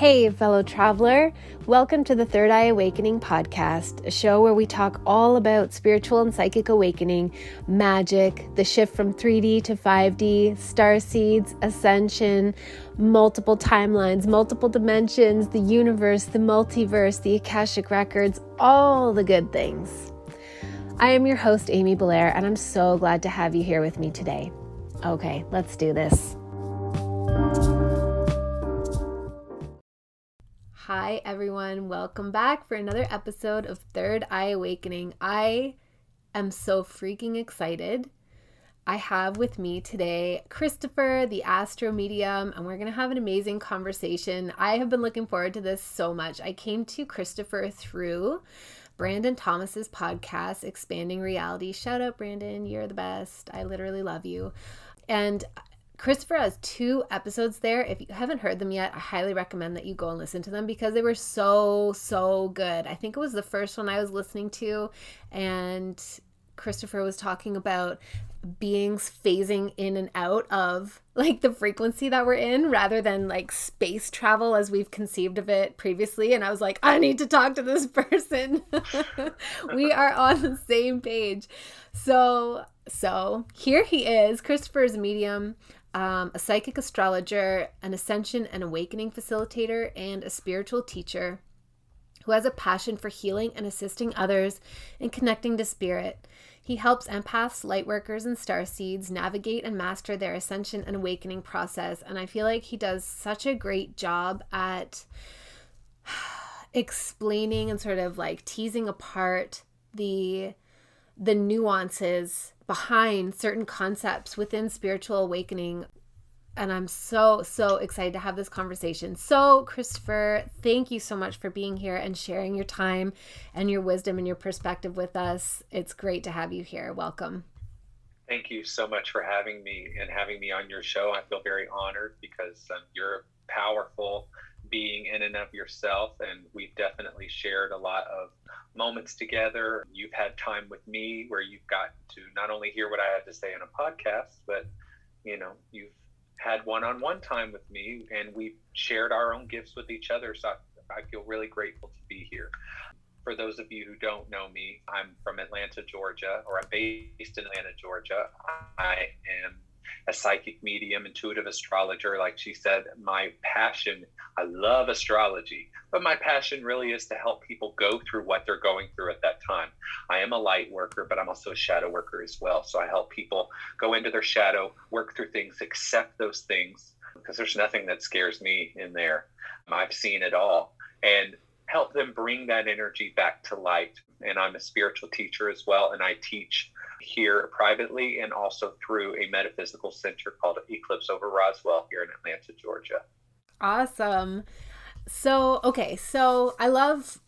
Hey, fellow traveler. Welcome to the Third Eye Awakening podcast, a show where we talk all about spiritual and psychic awakening, magic, the shift from 3D to 5D, star seeds, ascension, multiple timelines, multiple dimensions, the universe, the multiverse, the Akashic records, all the good things. I am your host, Amy Belair, and I'm so glad to have you here with me today. Okay, let's do this. Hi everyone, welcome back for another episode of Third Eye Awakening. I am so freaking excited. I have with me today Crystopher, the astro medium, and we're going to have an amazing conversation. I have been looking forward to this so much. I came to Crystopher through Brandon Thomas's podcast, Expanding Reality. Shout out, Brandon. You're the best. I literally love you. And Crystopher has 2 episodes there. If you haven't heard them yet, I highly recommend that you go and listen to them because they were so good. I think it was the first one I was listening to, and Crystopher was talking about beings phasing in and out of like the frequency that we're in rather than like space travel as we've conceived of it previously. And I was like, I need to talk to this person. We are on the same page. So here he is. Crystopher is a medium, a psychic astrologer, an ascension and awakening facilitator, and a spiritual teacher who has a passion for healing and assisting others in connecting to spirit. He helps empaths, lightworkers, and starseeds navigate and master their ascension and awakening process. And I feel like he does such a great job at explaining and sort of like teasing apart the nuances behind certain concepts within spiritual awakening. And I'm so excited to have this conversation. So, Crystopher, thank you so much for being here and sharing your time and your wisdom and your perspective with us. It's great to have you here. Welcome. Thank you so much for having me on your show. I feel very honored because you're a powerful being in and of yourself, and we've definitely shared a lot of moments together. You've had time with me where you've gotten to not only hear what I had to say in a podcast, but you've had one-on-one time with me, and we've shared our own gifts with each other. So I feel really grateful to be here. For those of you who don't know me, I'm from Atlanta, Georgia, or I'm based in Atlanta, Georgia. I am a psychic medium, intuitive astrologer. Like she said, my passion, I love astrology, but my passion really is to help people go through what they're going through at that time. I am a light worker, but I'm also a shadow worker as well. So I help people go into their shadow, work through things, accept those things, because there's nothing that scares me in there. I've seen it all, and help them bring that energy back to light. And I'm a spiritual teacher as well, and I teach here privately and also through a metaphysical center called Eclipse over Roswell here in Atlanta, Georgia. Awesome. So I love,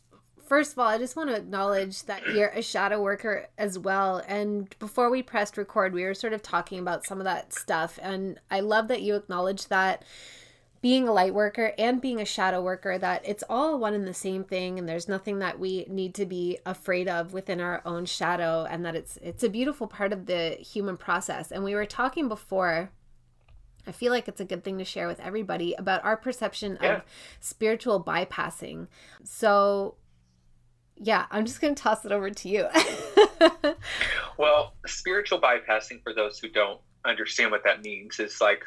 first of all, I just want to acknowledge that you're a shadow worker as well. And before we pressed record, we were sort of talking about some of that stuff. And I love that you acknowledge that being a light worker and being a shadow worker, that it's all one and the same thing, and there's nothing that we need to be afraid of within our own shadow, and that it's a beautiful part of the human process. And we were talking before, I feel like it's a good thing to share with everybody about our perception of spiritual bypassing. So yeah, I'm just going to toss it over to you. Well, spiritual bypassing, for those who don't understand what that means, is like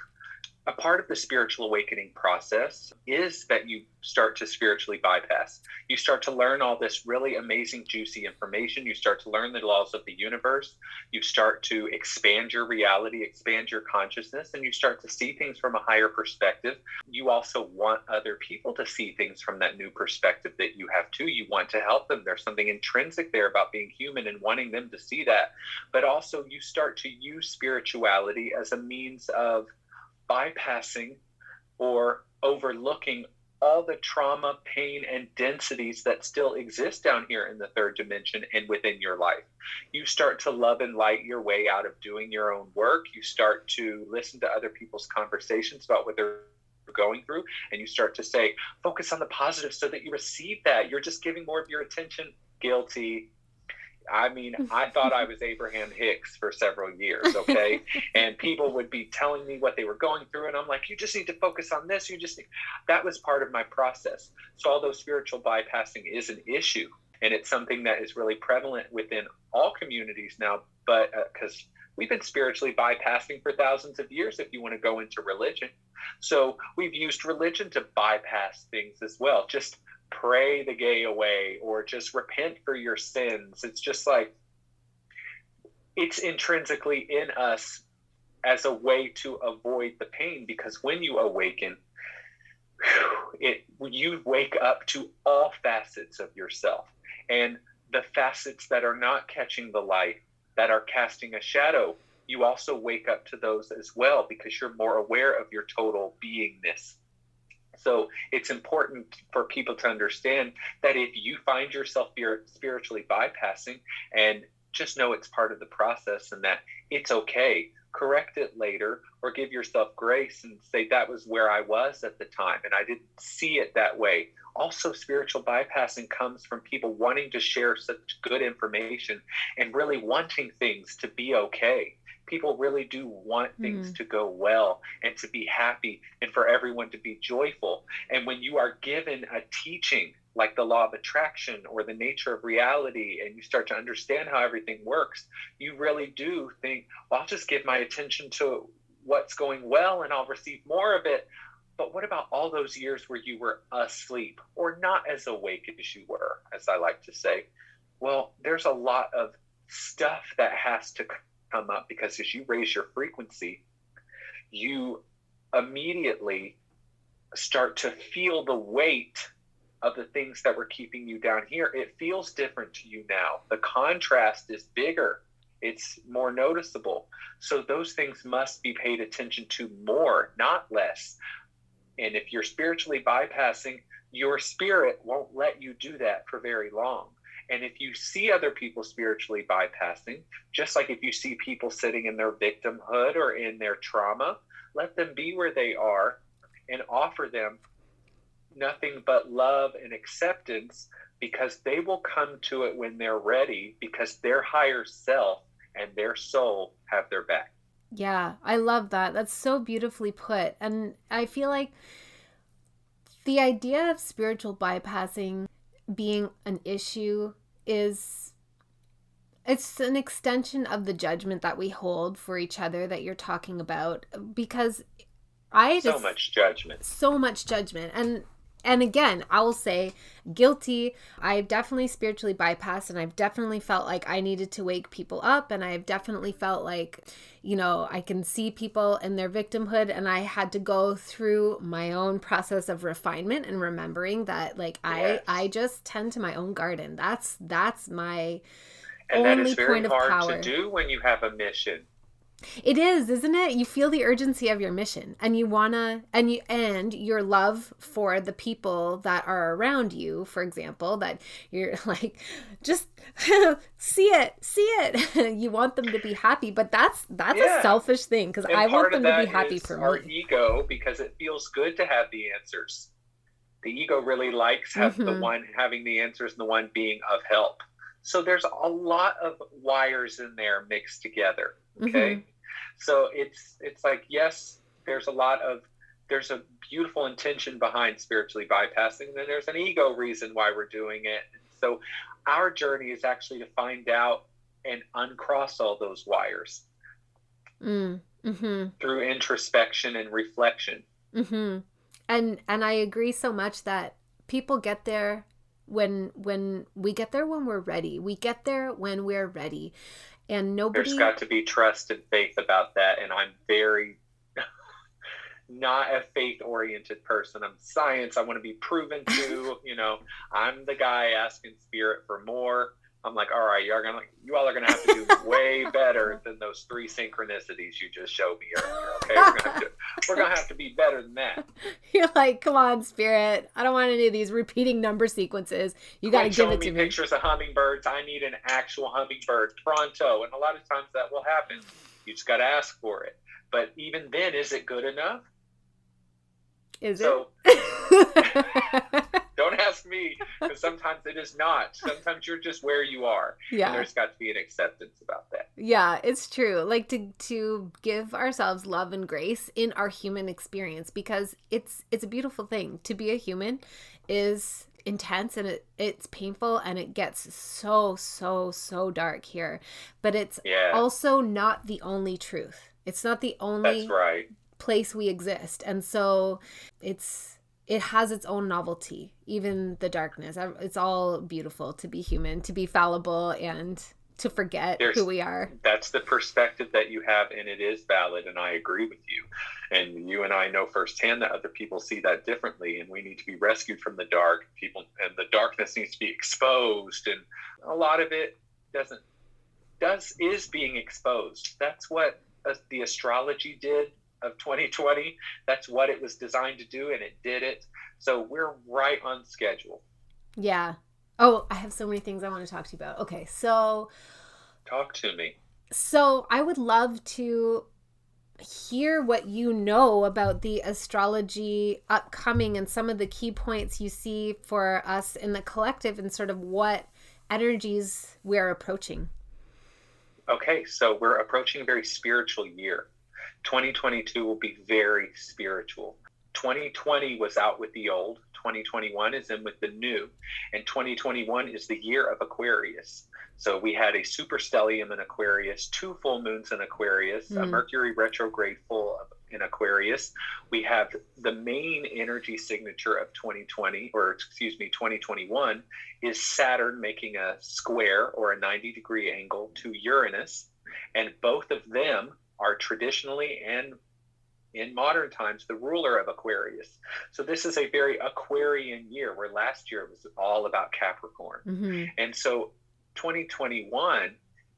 a part of the spiritual awakening process is that you start to spiritually bypass. You start to learn all this really amazing, juicy information. You start to learn the laws of the universe. You start to expand your reality, expand your consciousness, and you start to see things from a higher perspective. You also want other people to see things from that new perspective that you have too. You want to help them. There's something intrinsic there about being human and wanting them to see that. But also you start to use spirituality as a means of bypassing or overlooking all the trauma, pain, and densities that still exist down here in the third dimension and within your life. You start to love and light your way out of doing your own work. You start to listen to other people's conversations about what they're going through, and you start to say, focus on the positive so that you receive that. You're just giving more of your attention. Guilty. I mean, I thought I was Abraham Hicks for several years, okay? And people would be telling me what they were going through, and I'm like, you just need to focus on this. That was part of my process. So although spiritual bypassing is an issue, and it's something that is really prevalent within all communities now, but because we've been spiritually bypassing for thousands of years, if you want to go into religion. So we've used religion to bypass things as well. Just pray the gay away, or just repent for your sins. It's just like, it's intrinsically in us as a way to avoid the pain, because when you awaken, you wake up to all facets of yourself, and the facets that are not catching the light, that are casting a shadow, you also wake up to those as well, because you're more aware of your total beingness. So it's important for people to understand that if you find yourself spiritually bypassing, and just know it's part of the process, and that it's okay. Correct it later, or give yourself grace and say, that was where I was at the time, and I didn't see it that way. Also, spiritual bypassing comes from people wanting to share such good information and really wanting things to be okay. People really do want things to go well, and to be happy, and for everyone to be joyful. And when you are given a teaching like the law of attraction or the nature of reality, and you start to understand how everything works, you really do think, well, I'll just give my attention to what's going well and I'll receive more of it. But what about all those years where you were asleep, or not as awake as you were, as I like to say? Well, there's a lot of stuff that has to come up, because as you raise your frequency, you immediately start to feel the weight of the things that were keeping you down here. It feels different to you now. The contrast is bigger. It's more noticeable. So those things must be paid attention to more, not less. And if you're spiritually bypassing, your spirit won't let you do that for very long. And if you see other people spiritually bypassing, just like if you see people sitting in their victimhood or in their trauma, let them be where they are and offer them nothing but love and acceptance, because they will come to it when they're ready, because their higher self and their soul have their back. Yeah, I love that. That's so beautifully put. And I feel like the idea of spiritual bypassing being an issue it's an extension of the judgment that we hold for each other that you're talking about, because so much judgment. And again, I will say guilty. I've definitely spiritually bypassed, and I've definitely felt like I needed to wake people up, and I've definitely felt like, I can see people in their victimhood, and I had to go through my own process of refinement and remembering that, like, yes. I just tend to my own garden. That's my and only that is point of power. very hard to do when you have a mission. It is, isn't it? You feel the urgency of your mission, and you wanna, and your love for the people that are around you, for example, that you're like, just see it. You want them to be happy, but that's a selfish thing, because I want them to be happy for me. Our ego, because it feels good to have the answers. The ego really likes the one having the answers and the one being of help. So there's a lot of wires in there mixed together. Okay. So it's like, yes, there's a beautiful intention behind spiritually bypassing. Then there's an ego reason why we're doing it. So our journey is actually to find out and uncross all those wires through introspection and reflection. And I agree so much that people get there when we get there when we're ready. We get there when we're ready. And there's got to be trust and faith about that. And I'm very not a faith-oriented person. I'm science. I want to be proven to, I'm the guy asking spirit for more. I'm like, all right, you all are gonna have to do way better than those 3 synchronicities you just showed me earlier. Okay, we're gonna have to be better than that. You're like, come on, spirit. I don't want any of these repeating number sequences. You got to give it to me. Pictures of hummingbirds. I need an actual hummingbird pronto. And a lot of times that will happen. You just got to ask for it. But even then, is it good enough? Is it? Don't ask me, because sometimes it is not. Sometimes you're just where you are. Yeah. And there's got to be an acceptance about that. Yeah, it's true. Like to give ourselves love and grace in our human experience, because it's a beautiful thing. To be a human is intense, and it's painful, and it gets so dark here. But it's also not the only truth. It's not the only That's right. place we exist. And so it has its own novelty, even the darkness. It's all beautiful to be human, to be fallible, and to forget who we are. That's the perspective that you have, and it is valid, and I agree with you. And you and I know firsthand that other people see that differently, and we need to be rescued from the dark. And the darkness needs to be exposed, and a lot of it is being exposed. That's what the astrology did of 2020. That's what it was designed to do, and it did it. So we're right on schedule. Yeah. Oh, I have so many things I want to talk to you about. Okay, so talk to me. So I would love to hear what you know about the astrology upcoming and some of the key points you see for us in the collective, and sort of what energies we're approaching. Okay, so we're approaching a very spiritual year. 2022 will be very spiritual. 2020 was out with the old. 2021 is in with the new. And 2021 is the year of Aquarius. So we had a superstellium in Aquarius, 2 full moons in Aquarius, a Mercury retrograde full in Aquarius. We have the main energy signature of 2021 is Saturn making a square or a 90-degree angle to Uranus. And both of them are traditionally and in modern times the ruler of Aquarius. So this is a very Aquarian year, where last year it was all about Capricorn. Mm-hmm. And so 2021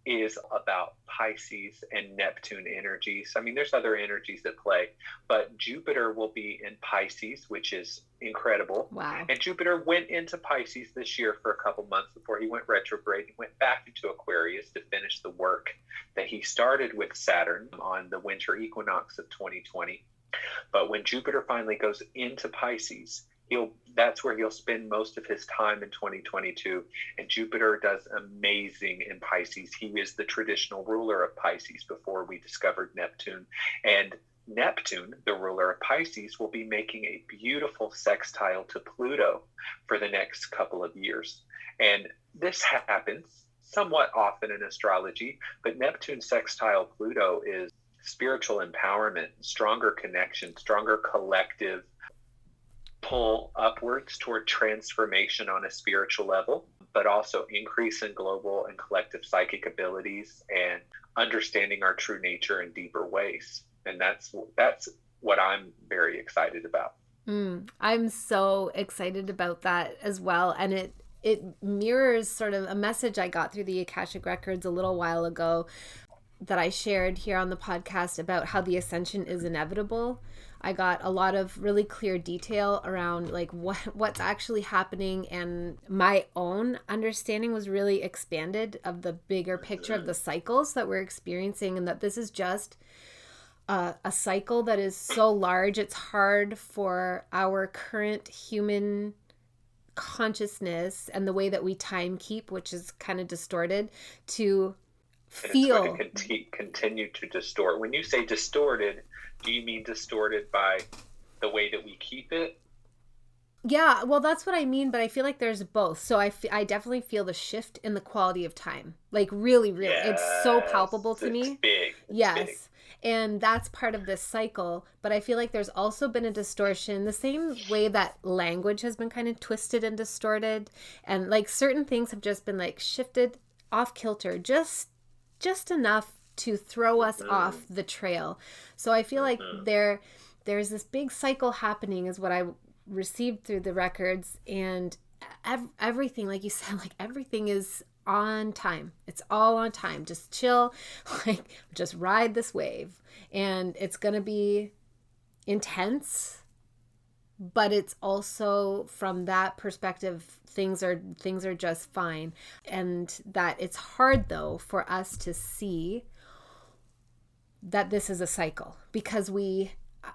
is about Pisces and Neptune energies. I mean, there's other energies that play, but Jupiter will be in Pisces, which is incredible. Wow. And Jupiter went into Pisces this year for a couple months before he went retrograde. He went back into Aquarius to finish the work that he started with Saturn on the winter equinox of 2020. But when Jupiter finally goes into Pisces, that's where he'll spend most of his time in 2022. And Jupiter does amazing in Pisces. He is the traditional ruler of Pisces before we discovered Neptune. And Neptune, the ruler of Pisces, will be making a beautiful sextile to Pluto for the next couple of years. And this happens somewhat often in astrology, but Neptune sextile Pluto is spiritual empowerment, stronger connection, stronger collective pull upwards toward transformation on a spiritual level, but also increase in global and collective psychic abilities and understanding our true nature in deeper ways. And that's what I'm very excited about. I'm so excited about that as well. And it mirrors sort of a message I got through the Akashic Records a little while ago that I shared here on the podcast about how the ascension is inevitable. I got a lot of really clear detail around like what's actually happening, and my own understanding was really expanded of the bigger picture of the cycles that we're experiencing, and that this is just a cycle that is so large it's hard for our current human consciousness and the way that we time keep, which is kind of distorted, to feel. And it's going to continue to distort. When you say distorted, do you mean distorted by the way that we keep it? Yeah, well, that's what I mean, but I feel like there's both. So I definitely feel the shift in the quality of time. Like really, Yes, it's so palpable to me. It's big. Yes. Big. And that's part of this cycle. But I feel like there's also been a distortion, the same way that language has been kind of twisted and distorted. And like certain things have just been like shifted off kilter, just enough to throw us off the trail. So I feel like there's this big cycle happening is what I received through the records, and everything, like you said, like everything is on time. It's all on time. Just chill, like just ride this wave, and it's going to be intense, but it's also from that perspective things are just fine. And that it's hard though for us to see that this is a cycle, because we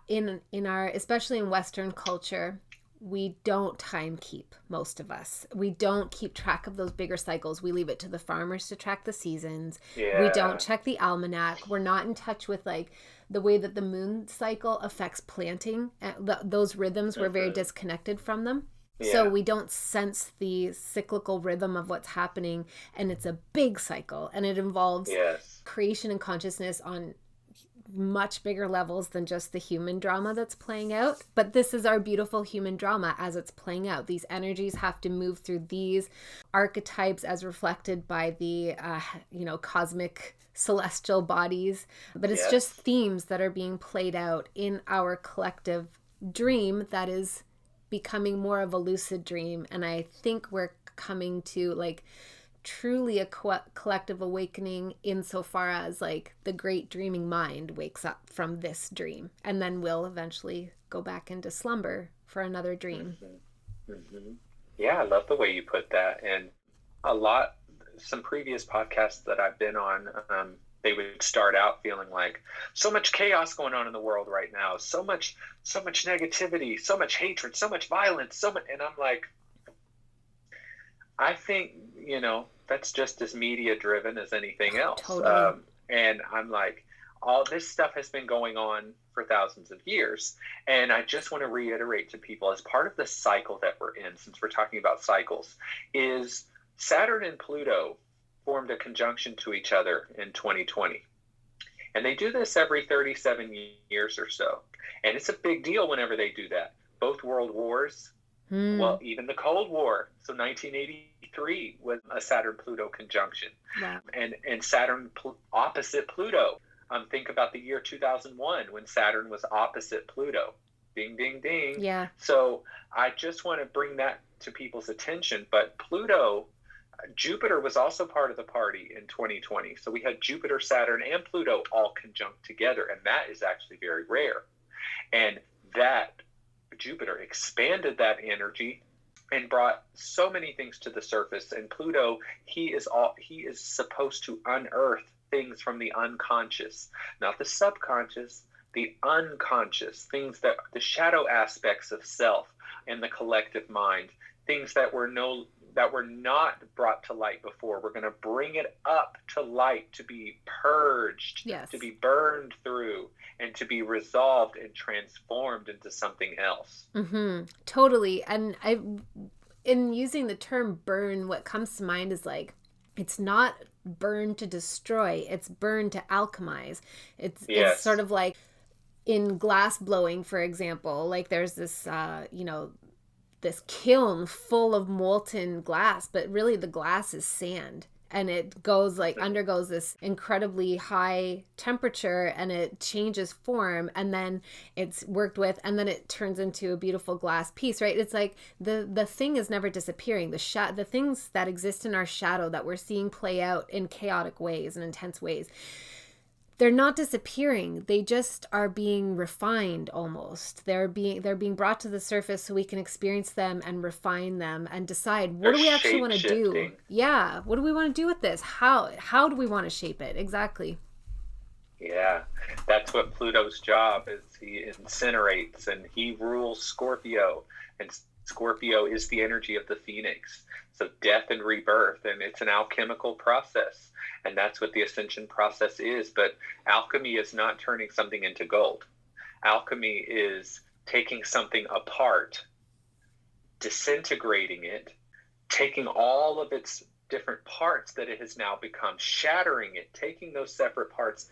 in our, especially in Western culture, we don't time keep, most of us. We don't keep track of those bigger cycles. We leave it to the farmers to track the seasons. Yeah. We don't check the almanac. We're not in touch with like the way that the moon cycle affects planting. Those rhythms, we're very disconnected from them. Yeah. So we don't sense the cyclical rhythm of what's happening. And it's a big cycle, and it involves creation and consciousness on much bigger levels than just the human drama that's playing out. But this is our beautiful human drama as it's playing out. These energies have to move through these archetypes as reflected by the cosmic celestial bodies. But it's just themes that are being played out in our collective dream that is becoming more of a lucid dream. And I think we're coming to like truly a collective awakening insofar as like the great dreaming mind wakes up from this dream and then will eventually go back into slumber for another dream. Yeah, I love the way you put that. And some previous podcasts that I've been on, they would start out feeling like so much chaos going on in the world right now, so much negativity, so much hatred, so much violence, and I'm like, I think, that's just as media driven as anything else. Totally. And I'm like, all this stuff has been going on for thousands of years. And I just want to reiterate to people, as part of the cycle that we're in, since we're talking about cycles, is Saturn and Pluto formed a conjunction to each other in 2020. And they do this every 37 years or so. And it's a big deal whenever they do that. Both world wars, well, even the Cold War. So 1983 was a Saturn-Pluto conjunction. Wow. And Saturn opposite Pluto. Think about the year 2001 when Saturn was opposite Pluto. Ding, ding, ding. Yeah. So I just want to bring that to people's attention. But Jupiter was also part of the party in 2020. So we had Jupiter, Saturn, and Pluto all conjunct together. And that is actually very rare. And that Jupiter expanded that energy and brought so many things to the surface. And Pluto, he is supposed to unearth things from the unconscious, not the subconscious, the unconscious, things that the shadow aspects of self and the collective mind, things that were not brought to light before. We're going to bring it up to light to be purged, to be burned through, and to be resolved and transformed into something else. Totally. And in using the term burn, what comes to mind is like, it's not burn to destroy, it's burn to alchemize. It's sort of like in glass blowing, for example, like there's this, this kiln full of molten glass, but really the glass is sand. And it undergoes this incredibly high temperature, and it changes form, and then it's worked with, and then it turns into a beautiful glass piece, right? It's like the thing is never disappearing. The things that exist in our shadow that we're seeing play out in chaotic ways and intense ways, they're not disappearing. They just are being refined almost. They're being brought to the surface so we can experience them and refine them and decide what do we actually want to do? Yeah. What do we want to do with this? How do we want to shape it? Exactly. Yeah. That's what Pluto's job is. He incinerates and he rules Scorpio. And Scorpio is the energy of the phoenix. So death and rebirth, and it's an alchemical process. And that's what the ascension process is. But alchemy is not turning something into gold. Alchemy is taking something apart, disintegrating it, taking all of its different parts that it has now become, shattering it, taking those separate parts,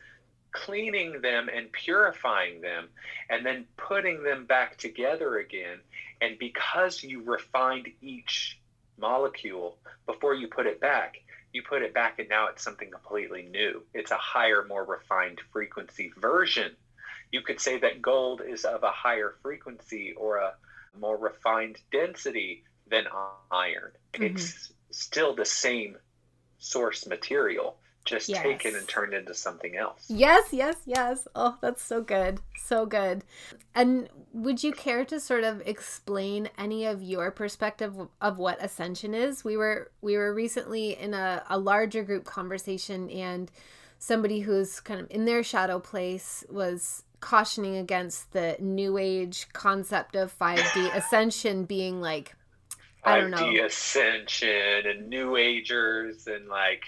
cleaning them and purifying them, and then putting them back together again. And because you refined each molecule before you put it back, and now it's something completely new. It's a higher, more refined frequency version. You could say that gold is of a higher frequency or a more refined density than iron. It's still the same source material, just taken and turned into something else. Yes. Oh, that's so good. So good. And would you care to sort of explain any of your perspective of what ascension is? We were recently in a larger group conversation, and somebody who's kind of in their shadow place was cautioning against the new age concept of 5D ascension being like, I don't know. 5D ascension and New Agers and like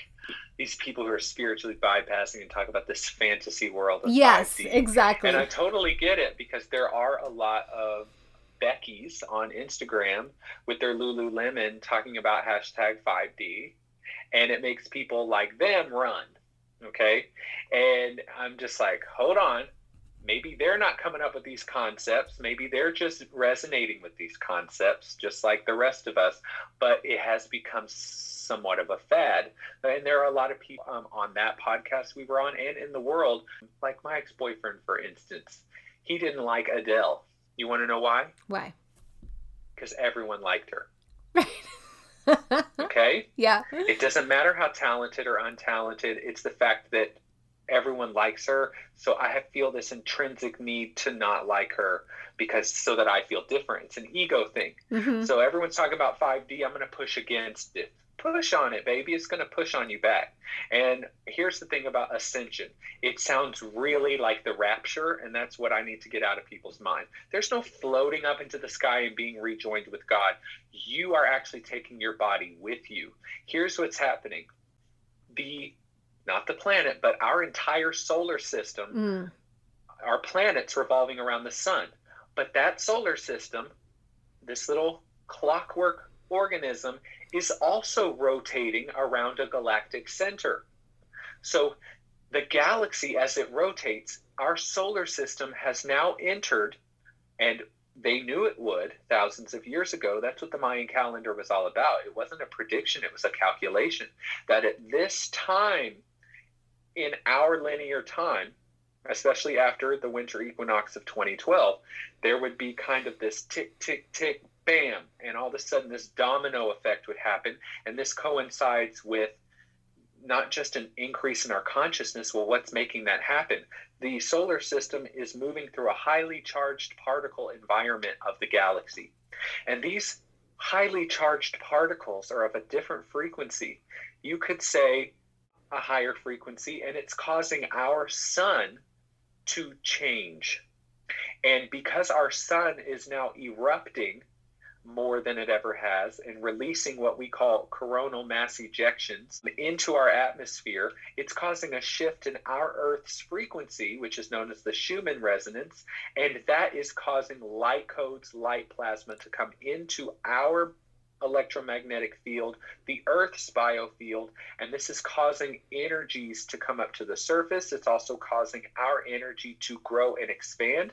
these people who are spiritually bypassing and talk about this fantasy world of 5D. Yes, exactly. And I totally get it, because there are a lot of Beckys on Instagram with their Lululemon talking about hashtag 5D, and it makes people like them run. Okay. And I'm just like, hold on. Maybe they're not coming up with these concepts. Maybe they're just resonating with these concepts, just like the rest of us. But it has become somewhat of a fad. And there are a lot of people on that podcast we were on and in the world, like my ex-boyfriend, for instance. He didn't like Adele. You want to know why? Why? Because everyone liked her. Right. Okay? Yeah. It doesn't matter how talented or untalented. It's the fact that everyone likes her. So I feel this intrinsic need to not like her, because so that I feel different. It's an ego thing. Mm-hmm. So everyone's talking about 5D. I'm going to push against it. Push on it, baby. It's going to push on you back. And here's the thing about ascension. It sounds really like the rapture, and that's what I need to get out of people's mind. There's no floating up into the sky and being rejoined with God. You are actually taking your body with you. Here's what's happening. Not the planet, but our entire solar system, our planet's revolving around the sun. But that solar system, this little clockwork organism, is also rotating around a galactic center. So the galaxy, as it rotates, our solar system has now entered, and they knew it would thousands of years ago. That's what the Mayan calendar was all about. It wasn't a prediction, it was a calculation, that at this time in our linear time, especially after the winter equinox of 2012, there would be kind of this tick, tick, tick, bam, and all of a sudden this domino effect would happen. And this coincides with not just an increase in our consciousness. Well, what's making that happen? The solar system is moving through a highly charged particle environment of the galaxy. And these highly charged particles are of a different frequency. You could say a higher frequency, and it's causing our sun to change. And because our sun is now erupting more than it ever has and releasing what we call coronal mass ejections into our atmosphere, it's causing a shift in our Earth's frequency, which is known as the Schumann resonance, and that is causing light codes, light plasma to come into our electromagnetic field, the Earth's biofield, and this is causing energies to come up to the surface. It's also causing our energy to grow and expand.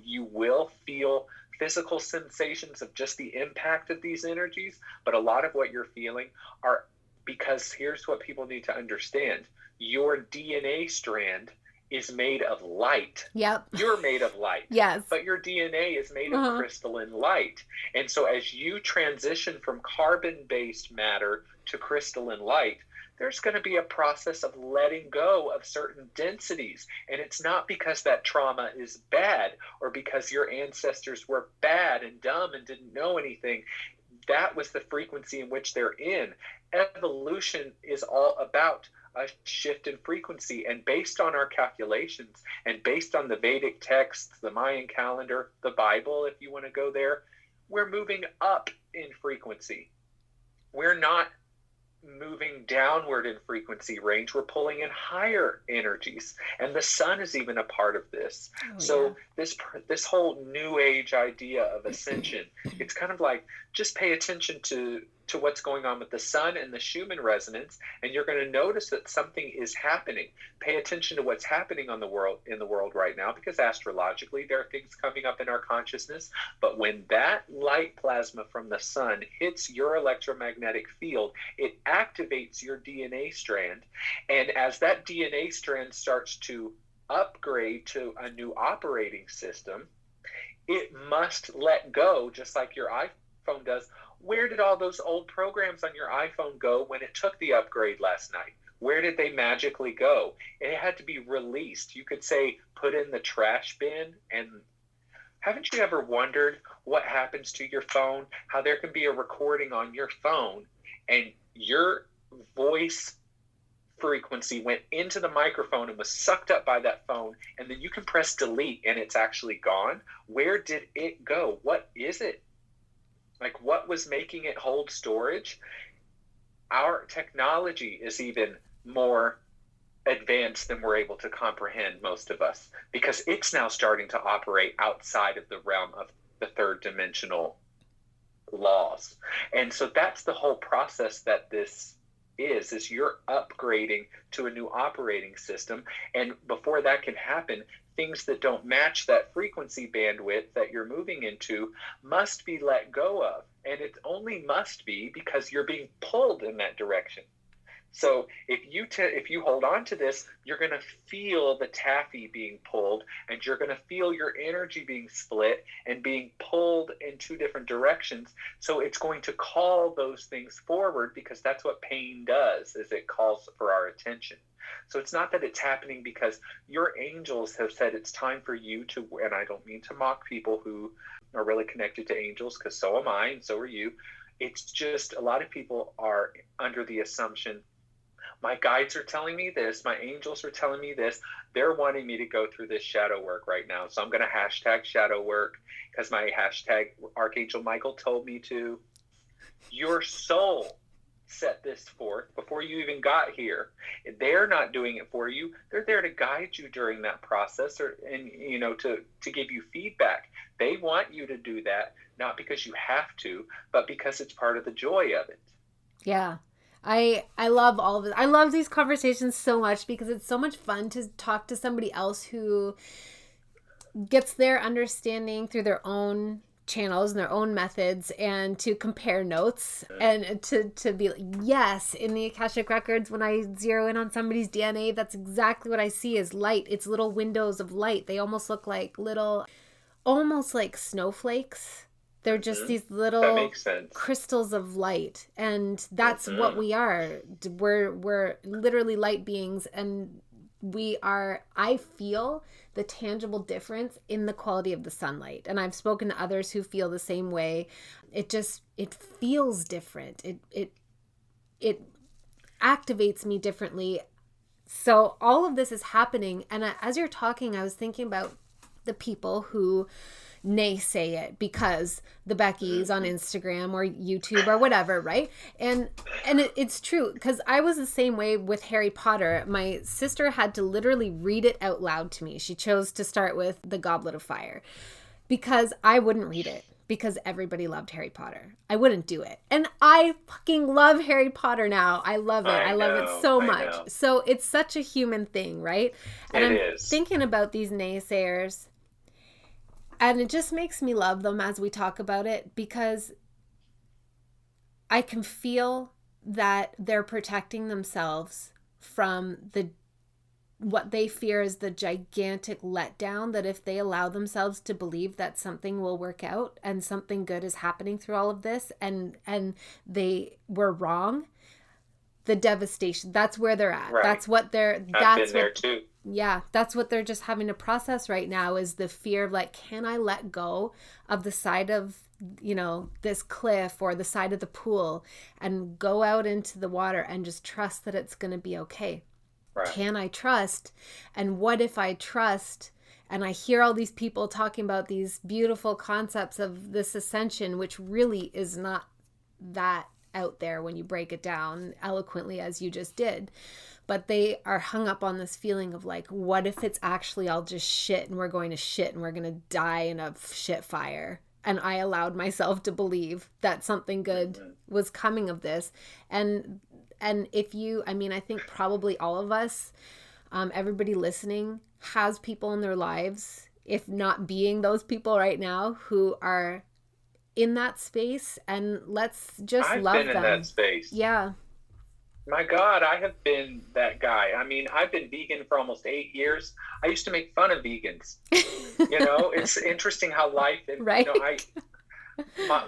You will feel physical sensations of just the impact of these energies, but a lot of what you're feeling are because here's what people need to understand. Your DNA strand is made of light. Yep. You're made of light. Yes. But your DNA is made of crystalline light. And so as you transition from carbon-based matter to crystalline light, there's going to be a process of letting go of certain densities. And it's not because that trauma is bad or because your ancestors were bad and dumb and didn't know anything. That was the frequency in which they're in. Evolution is all about a shift in frequency, and based on our calculations and based on the Vedic texts, the Mayan calendar, the Bible, if you want to go there, we're moving up in frequency. We're not moving downward in frequency range. We're pulling in higher energies, and the sun is even a part of this. This whole new age idea of ascension, it's kind of like just pay attention to what's going on with the sun and the Schumann resonance, and you're going to notice that something is happening. Pay attention to what's happening in the world right now, because astrologically there are things coming up in our consciousness. But when that light plasma from the sun hits your electromagnetic field, it activates your DNA strand, and as that DNA strand starts to upgrade to a new operating system, it must let go, just like your iPhone does. Where did all those old programs on your iPhone go when it took the upgrade last night? Where did they magically go? It had to be released. You could say, put in the trash bin. And haven't you ever wondered what happens to your phone? How there can be a recording on your phone and your voice frequency went into the microphone and was sucked up by that phone, and then you can press delete and it's actually gone. Where did it go? What is it? Like, what was making it hold storage? Our technology is even more advanced than we're able to comprehend, most of us, because it's now starting to operate outside of the realm of the third dimensional laws. And so that's the whole process that this is you're upgrading to a new operating system. And before that can happen, things that don't match that frequency bandwidth that you're moving into must be let go of. And it only must be because you're being pulled in that direction. So if you hold on to this, you're going to feel the taffy being pulled, and you're going to feel your energy being split and being pulled in two different directions. So it's going to call those things forward, because that's what pain does, is it calls for our attention. So it's not that it's happening because your angels have said it's time for you to, and I don't mean to mock people who are really connected to angels, because so am I and so are you. It's just a lot of people are under the assumption, my guides are telling me this, my angels are telling me this, they're wanting me to go through this shadow work right now. So I'm going to hashtag shadow work because my hashtag Archangel Michael told me to. Your soul set this forth before you even got here. They're not doing it for you. They're there to guide you during that process, and to give you feedback. They want you to do that, not because you have to, but because it's part of the joy of it. Yeah. I love all of it. I love these conversations so much because it's so much fun to talk to somebody else who gets their understanding through their own channels and their own methods, and to compare notes and to be like, yes, in the Akashic records, when I zero in on somebody's DNA, that's exactly what I see is light. It's little windows of light. They almost look like almost like snowflakes. They're just these little crystals of light, and that's what we are. We're literally light beings, and I feel the tangible difference in the quality of the sunlight. And I've spoken to others who feel the same way. It feels different. It activates me differently. So all of this is happening, and as you're talking, I was thinking about the people who naysay it because the Becky's on Instagram or YouTube or whatever, right? And it's true, because I was the same way with Harry Potter. My sister had to literally read it out loud to me. She chose to start with The Goblet of Fire because I wouldn't read it, because everybody loved Harry Potter. I wouldn't do it. And I fucking love Harry Potter now. I love it. I love it so much. So it's such a human thing, right? And I'm thinking about these naysayers, and it just makes me love them as we talk about it, because I can feel that they're protecting themselves from what they fear is the gigantic letdown, that if they allow themselves to believe that something will work out and something good is happening through all of this, and they were wrong, the devastation, that's where they're at. Right. That's what they're, that's been there too. Yeah, that's what they're just having to process right now, is the fear of like, can I let go of the side of, this cliff or the side of the pool and go out into the water and just trust that it's going to be okay? Right. Can I trust? And what if I trust? And I hear all these people talking about these beautiful concepts of this ascension, which really is not that out there when you break it down eloquently as you just did. But they are hung up on this feeling of like, what if it's actually all just shit, and we're going to shit, and we're going to die in a shit fire? And I allowed myself to believe that something good was coming of this. And if you, I think probably all of us, everybody listening has people in their lives, if not being those people right now, who are in that space, and let's just love them. I've been in that space. Yeah. My God, I have been that guy. I've been vegan for almost 8 years. I used to make fun of vegans. It's interesting how life, and right.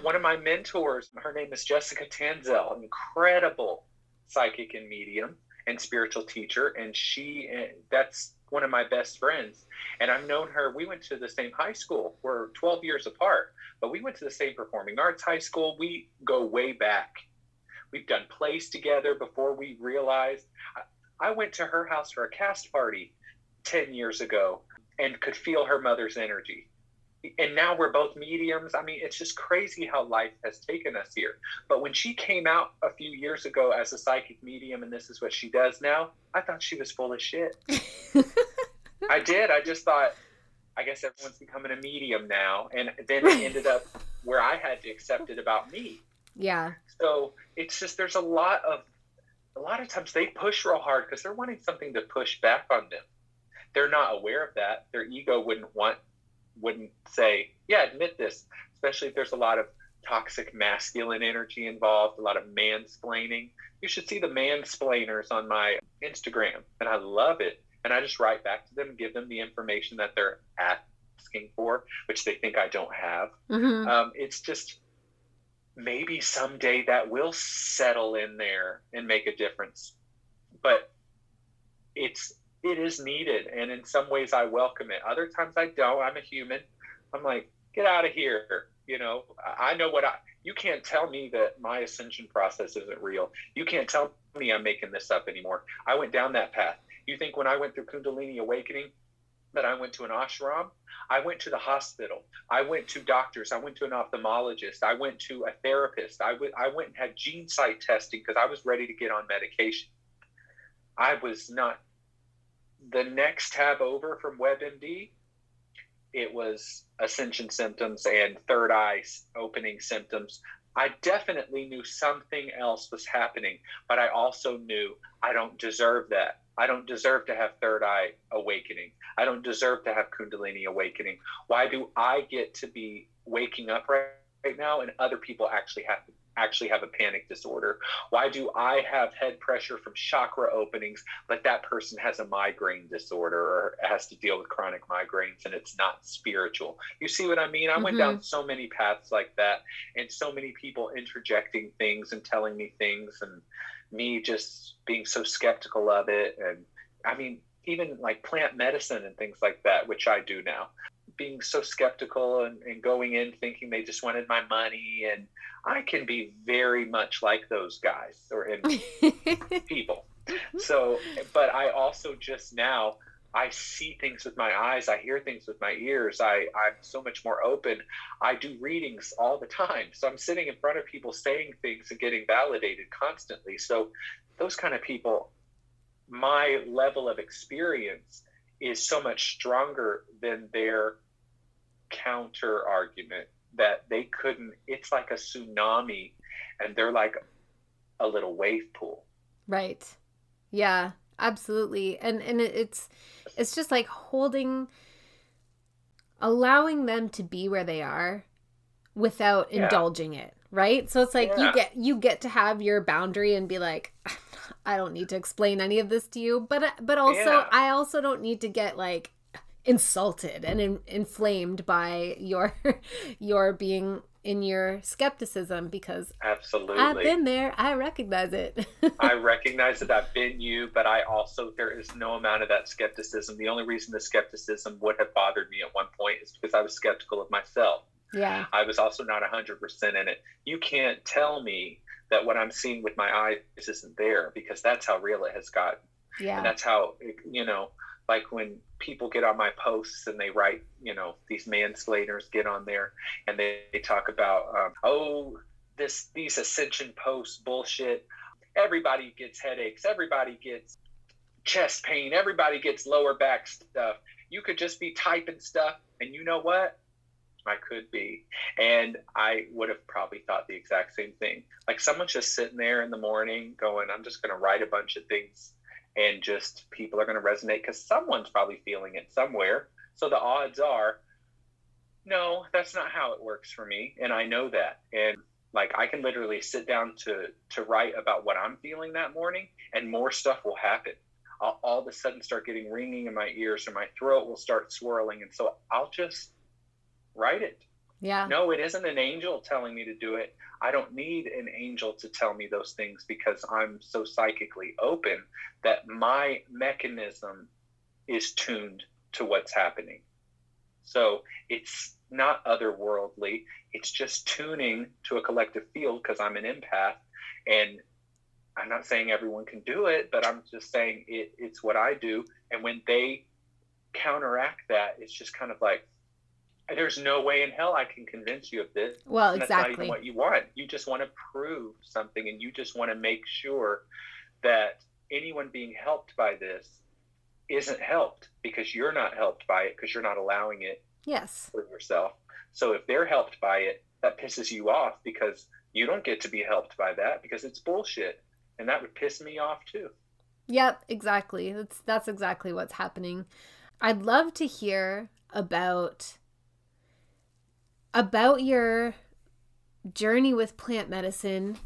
One of my mentors, her name is Jessica Tanzel, an incredible psychic and medium and spiritual teacher, and that's one of my best friends. And I've known her. We went to the same high school. We're 12 years apart, but we went to the same performing arts high school. We go way back. We've done plays together before we realized. I went to her house for a cast party 10 years ago and could feel her mother's energy. And now we're both mediums. I mean, it's just crazy how life has taken us here. But when she came out a few years ago as a psychic medium, and this is what she does now, I thought she was full of shit. I did. I just thought, I guess everyone's becoming a medium now. And then it ended up where I had to accept it about me. Yeah. So it's just, there's a lot of times they push real hard because they're wanting something to push back on them. They're not aware of that. Their ego wouldn't say, yeah, admit this, especially if there's a lot of toxic masculine energy involved, a lot of mansplaining. You should see the mansplainers on my Instagram, and I love it. And I just write back to them, give them the information that they're asking for, which they think I don't have. Mm-hmm. It's just, maybe someday that will settle in there and make a difference. But it is needed, and in some ways I welcome it. Other times I don't. I'm a human. I'm like, get out of here. I know you can't tell me that my ascension process isn't real. You can't tell me I'm making this up anymore. I went down that path. You think when I went through Kundalini awakening that I went to an ashram? I went to the hospital. I went to doctors. I went to an ophthalmologist. I went to a therapist. I went and had gene site testing because I was ready to get on medication. I was not. The next tab over from WebMD, it was ascension symptoms and third eye opening symptoms. I definitely knew something else was happening, but I also knew I don't deserve that. I don't deserve to have third eye awakening. I don't deserve to have Kundalini awakening. Why do I get to be waking up right now and other people actually have a panic disorder? Why do I have head pressure from chakra openings, but that person has a migraine disorder or has to deal with chronic migraines and it's not spiritual? You see what I mean? I went down so many paths like that, and so many people interjecting things and telling me things, and me just being so skeptical of it. And I mean, even like plant medicine and things like that, which I do now, being so skeptical and going in thinking they just wanted my money. And I can be very much like those guys or people. So, but I also just now, I see things with my eyes. I hear things with my ears. I'm so much more open. I do readings all the time. So I'm sitting in front of people saying things and getting validated constantly. So those kind of people, my level of experience is so much stronger than their counter argument that they couldn't. It's like a tsunami and they're like a little wave pool. Right. Yeah, absolutely. And it's just like allowing them to be where they are without indulging it, right? So it's like you get to have your boundary and be like, I don't need to explain any of this to you, but also I also don't need to get like insulted and inflamed by your being in your skepticism, because absolutely I've been there. I recognize it. I recognize that I've been you, but there is no amount of that skepticism. The only reason the skepticism would have bothered me at one point is because I was skeptical of myself. Yeah. I was also not 100% in it. You can't tell me that what I'm seeing with my eyes isn't there, because that's how real it has gotten. Yeah. And that's how, like when people get on my posts and they write, these mansplainers get on there and they talk about, these ascension posts bullshit. Everybody gets headaches. Everybody gets chest pain. Everybody gets lower back stuff. You could just be typing stuff. And you know what? I could be. And I would have probably thought the exact same thing. Like someone's just sitting there in the morning going, I'm just going to write a bunch of things, and just people are going to resonate because someone's probably feeling it somewhere. So the odds are, no, that's not how it works for me. And I know that. And like, I can literally sit down to write about what I'm feeling that morning, and more stuff will happen. I'll all of a sudden start getting ringing in my ears, or my throat will start swirling. And so I'll just write it. Yeah. No, it isn't an angel telling me to do it. I don't need an angel to tell me those things, because I'm so psychically open that my mechanism is tuned to what's happening. So it's not otherworldly. It's just tuning to a collective field, because I'm an empath, and I'm not saying everyone can do it, but I'm just saying it's what I do. And when they counteract that, it's just kind of like, there's no way in hell I can convince you of this. Well, And that's not even exactly. what you want. You just want to prove something, and you just want to make sure that anyone being helped by this isn't helped, because you're not helped by it, because you're not allowing it Yes. for yourself. So if they're helped by it, that pisses you off, because you don't get to be helped by that, because it's bullshit. And that would piss me off too. Yep, exactly. That's exactly what's happening. I'd love to hear about your journey with plant medicine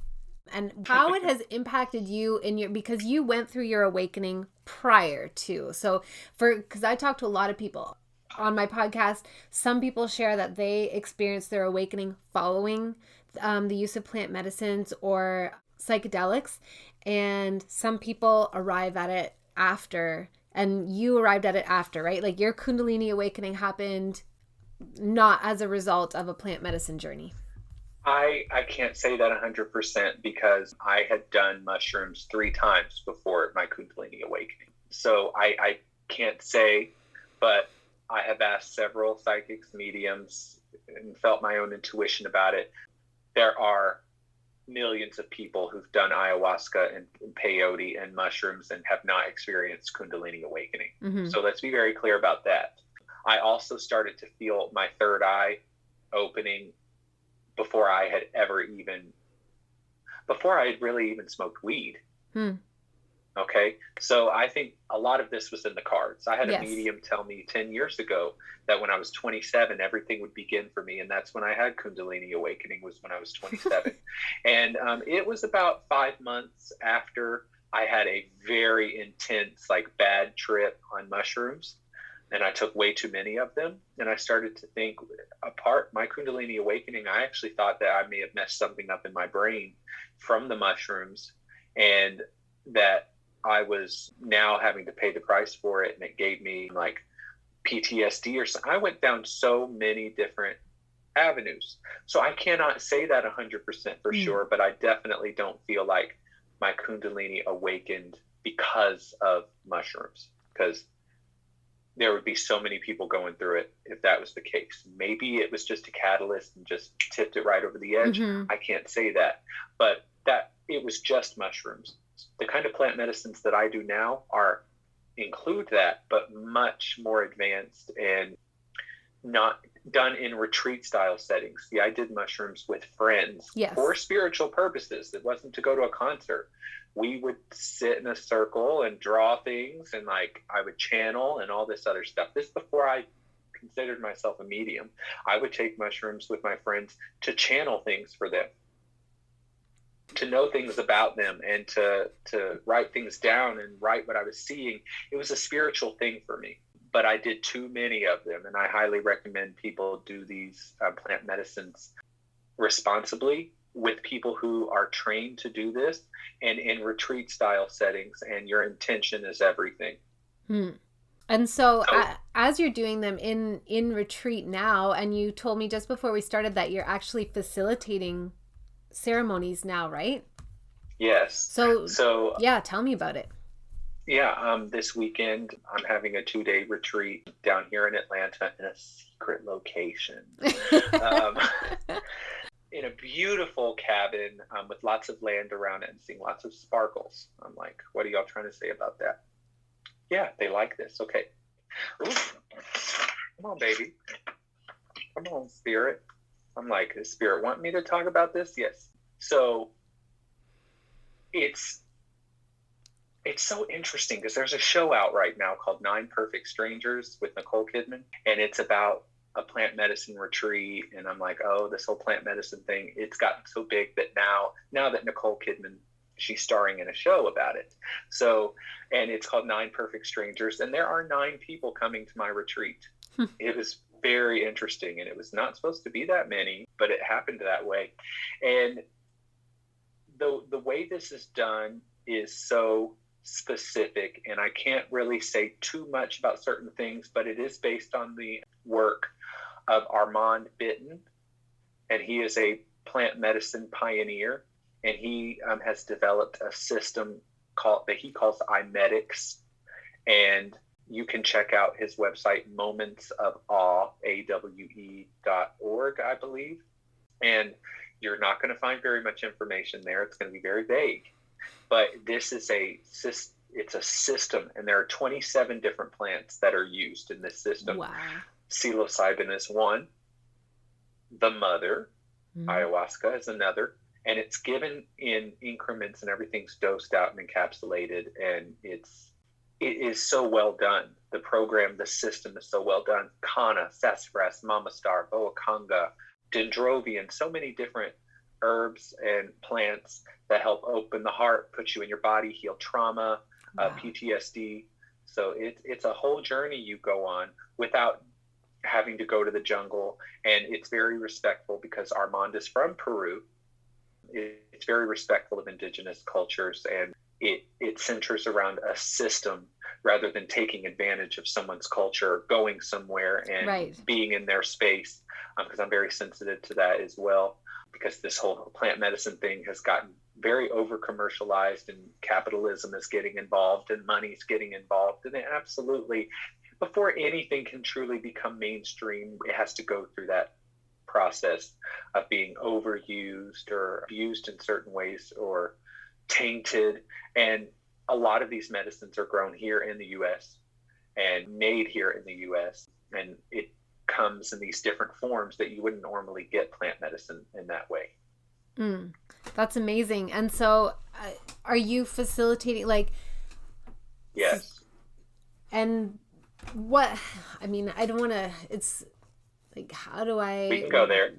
and how it has impacted you in your, because you went through your awakening prior to. So because I talk to a lot of people on my podcast, some people share that they experienced their awakening following the use of plant medicines or psychedelics, and some people arrive at it after, and you arrived at it after, right? Like your Kundalini awakening happened not as a result of a plant medicine journey. I can't say that 100%, because I had done mushrooms 3 times before my Kundalini awakening. So I can't say, but I have asked several psychics, mediums, and felt my own intuition about it. There are millions of people who've done ayahuasca and peyote and mushrooms and have not experienced Kundalini awakening. Mm-hmm. So let's be very clear about that. I also started to feel my third eye opening before I had really even smoked weed. Okay. So I think a lot of this was in the cards. I had a medium tell me 10 years ago that when I was 27, everything would begin for me. And that's when I had Kundalini awakening, was when I was 27. And it was about 5 months after I had a very intense, like bad trip on mushrooms. And I took way too many of them. And I started to think, apart my Kundalini awakening, I actually thought that I may have messed something up in my brain from the mushrooms, and that I was now having to pay the price for it. And it gave me like PTSD or something. I went down so many different avenues. So I cannot say that 100% for sure, but I definitely don't feel like my Kundalini awakened because of mushrooms, because there would be so many people going through it if that was the case. Maybe it was just a catalyst and just tipped it right over the edge. Mm-hmm. I can't say that, but that it was just mushrooms. The kind of plant medicines that I do now include that, but much more advanced and not done in retreat style settings. See, I did mushrooms with friends for spiritual purposes. It wasn't to go to a concert. We would sit in a circle and draw things, and like I would channel and all this other stuff. This before I considered myself a medium. I would take mushrooms with my friends to channel things for them, to know things about them, and to write things down and write what I was seeing. It was a spiritual thing for me, but I did too many of them. And I highly recommend people do these plant medicines responsibly, with people who are trained to do this, and in retreat style settings, and your intention is everything. And so as you're doing them in retreat now, and you told me just before we started that you're actually facilitating ceremonies now, right? Yes. So yeah, tell me about it. Yeah, this weekend I'm having a 2-day retreat down here in Atlanta in a secret location. In a beautiful cabin with lots of land around it and seeing lots of sparkles. I'm like, what are y'all trying to say about that? Yeah, they like this. Okay. Ooh. Come on, baby. Come on, spirit. I'm like, does spirit want me to talk about this? Yes. So it's so interesting, because there's a show out right now called 9 Perfect Strangers with Nicole Kidman, and it's about a plant medicine retreat. And I'm like, oh, this whole plant medicine thing, it's gotten so big that now that Nicole Kidman, she's starring in a show about it. So, and it's called 9 Perfect Strangers, and there are 9 people coming to my retreat. It was very interesting, and it was not supposed to be that many, but it happened that way. And the way this is done is so specific, and I can't really say too much about certain things, but it is based on the work of Armand Bitton, and he is a plant medicine pioneer. and he has developed a system that he calls imedics, and you can check out his website, Moments of Awe, AWE.org, I believe. And you're not going to find very much information there. It's going to be very vague. But this is it's a system, and there are 27 different plants that are used in this system. Wow. Psilocybin is one. The mother, ayahuasca, is another. And it's given in increments, and everything's dosed out and encapsulated, and it is so well done. The program, the system is so well done. Kana, sassafras, mama star, boa conga, dendrobium, so many different herbs and plants that help open the heart, put you in your body, heal trauma, PTSD. So it's a whole journey you go on without having to go to the jungle. And it's very respectful because Armand is from Peru. It's very respectful of indigenous cultures, and it centers around a system rather than taking advantage of someone's culture, going somewhere and being in their space, because I'm very sensitive to that as well, because this whole plant medicine thing has gotten very over commercialized, and capitalism is getting involved and money's getting involved. And it absolutely, before anything can truly become mainstream, it has to go through that process of being overused or abused in certain ways or tainted. And a lot of these medicines are grown here in the US and made here in the US, and it comes in these different forms that you wouldn't normally get plant medicine in that way. That's amazing. And so are you facilitating, like... Yes. And what, I mean, I don't want to, it's like, how do I... We can go there.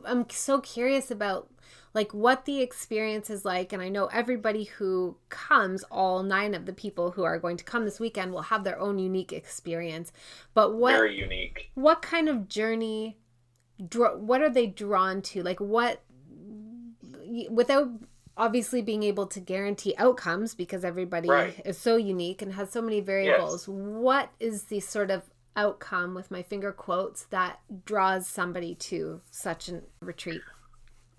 I'm so curious about like what the experience is like. And I know everybody who comes, all 9 of the people who are going to come this weekend, will have their own unique experience. But very unique. What kind of journey, what are they drawn to? Like what, without obviously being able to guarantee outcomes, because everybody is so unique and has so many variables. Yes. What is the sort of outcome, with my finger quotes, that draws somebody to such a retreat?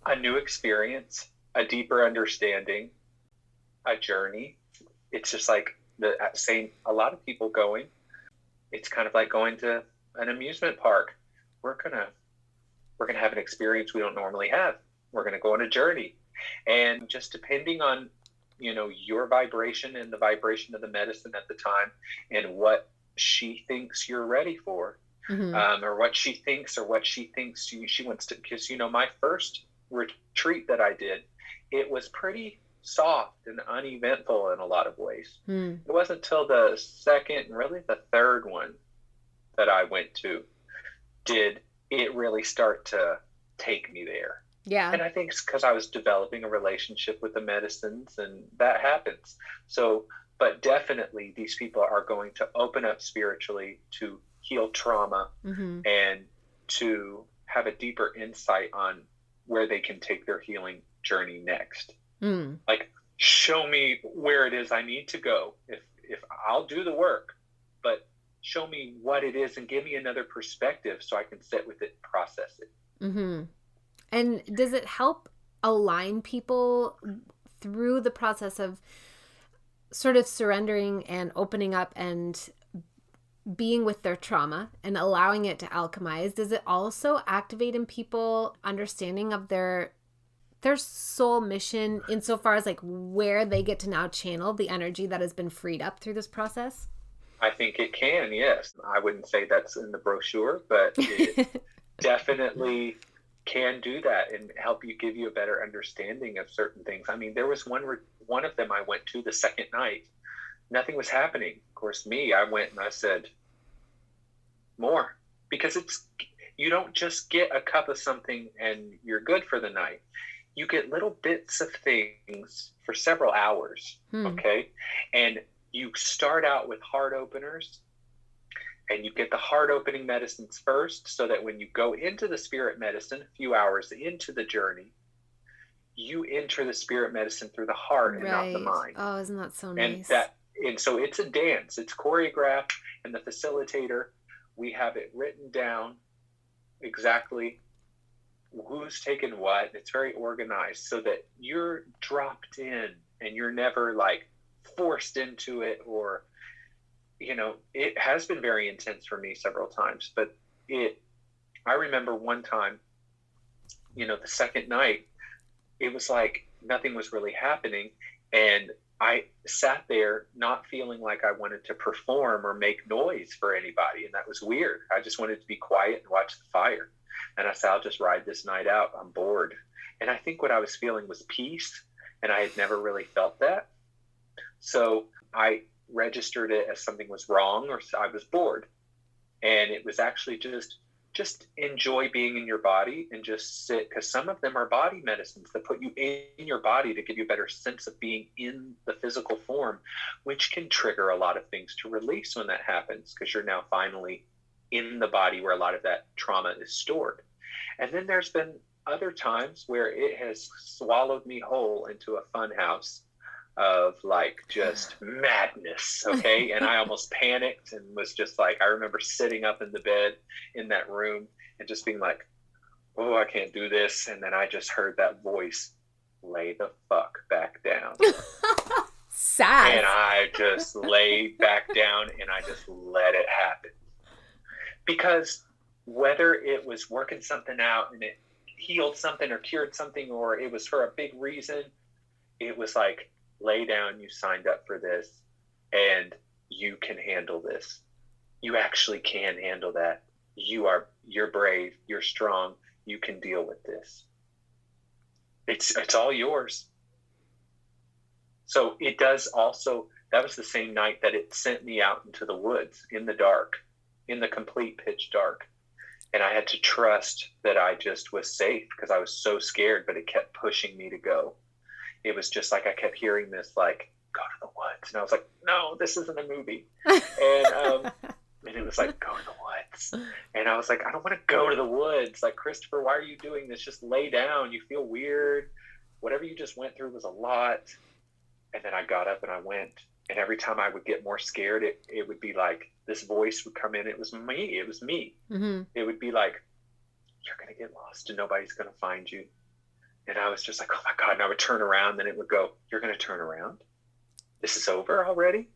A new experience, a deeper understanding, a journey. It's just like a lot of people going, it's kind of like going to an amusement park. We're gonna have an experience we don't normally have. We're gonna go on a journey. And just depending on, your vibration and the vibration of the medicine at the time, and what she thinks you're ready for, or what she thinks she wants to. Because, my first retreat that I did, it was pretty soft and uneventful in a lot of ways. It wasn't until the second, really the third one that I went to, did it really start to take me there. Yeah. And I think it's because I was developing a relationship with the medicines, and that happens. So, but definitely these people are going to open up spiritually to heal trauma and to have a deeper insight on where they can take their healing journey next. Like, show me where it is I need to go. If I'll do the work, but show me what it is and give me another perspective so I can sit with it and process it. And does it help align people through the process of sort of surrendering and opening up and being with their trauma and allowing it to alchemize? Does it also activate in people understanding of their soul mission, insofar as like where they get to now channel the energy that has been freed up through this process? I think it can, yes. I wouldn't say that's in the brochure, but it definitely can do that and give you a better understanding of certain things. I mean, there was one of them I went to the second night. Nothing was happening. Of course, I went and I said, more. Because you don't just get a cup of something and you're good for the night. You get little bits of things for several hours, okay? And you start out with heart openers, and you get the heart opening medicines first, so that when you go into the spirit medicine, a few hours into the journey, you enter the spirit medicine through the heart and not the mind. Oh, isn't that so nice? And so it's a dance. It's choreographed, and the facilitator, we have it written down exactly who's taken what. It's very organized so that you're dropped in and you're never like forced into it, or, you know, it has been very intense for me several times, but I remember one time, you know, the second night, it was like nothing was really happening. And I sat there not feeling like I wanted to perform or make noise for anybody. And that was weird. I just wanted to be quiet and watch the fire. And I said, I'll just ride this night out. I'm bored. And I think what I was feeling was peace. And I had never really felt that. So I registered it as something was wrong, or I was bored. And it was actually just enjoy being in your body and just sit, because some of them are body medicines that put you in your body to give you a better sense of being in the physical form, which can trigger a lot of things to release when that happens, because you're now finally in the body where a lot of that trauma is stored. And then there's been other times where it has swallowed me whole into a fun house of like just madness. Okay. And I almost panicked and was just like, I remember sitting up in the bed in that room and just being like, oh, I can't do this. And then I just heard that voice, lay the fuck back down. Sad. And I just laid back down and I just let it happen. Because whether it was working something out and it healed something or cured something, or it was for a big reason, it was like, lay down, you signed up for this, and you can handle this. You actually can handle that. You're brave, you're strong, you can deal with this. It's all yours. So it does also, that was the same night that it sent me out into the woods in the dark, in the complete pitch dark. And I had to trust that I just was safe because I was so scared, but it kept pushing me to go. It was just like I kept hearing this, like, go to the woods. And I was like, no, this isn't a movie. And it was like, go to the woods. And I was like, I don't want to go to the woods. Like, Crystopher, why are you doing this? Just lay down. You feel weird. Whatever you just went through was a lot. And then I got up and I went. And every time I would get more scared, it would be like this voice would come in. It was me. It was me. Mm-hmm. It would be like, you're going to get lost and nobody's going to find you. And I was just like, oh my God. And I would turn around, then it would go, you're going to turn around? This is over already?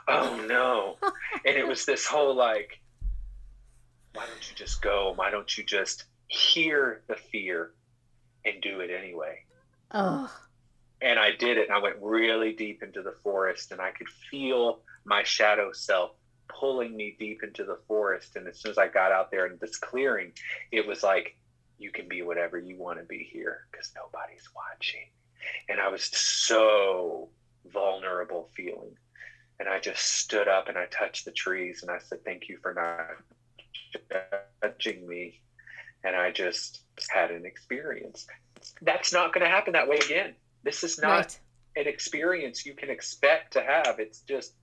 Oh no. And it was this whole like, why don't you just go? Why don't you just hear the fear and do it anyway? Oh. And I did it. And I went really deep into the forest and I could feel my shadow self pulling me deep into the forest. And as soon as I got out there in this clearing, it was like, you can be whatever you want to be here because nobody's watching. And I was so vulnerable feeling. And I just stood up and I touched the trees and I said, thank you for not judging me. And I just had an experience. That's not going to happen that way again. This is not an experience you can expect to have. It's just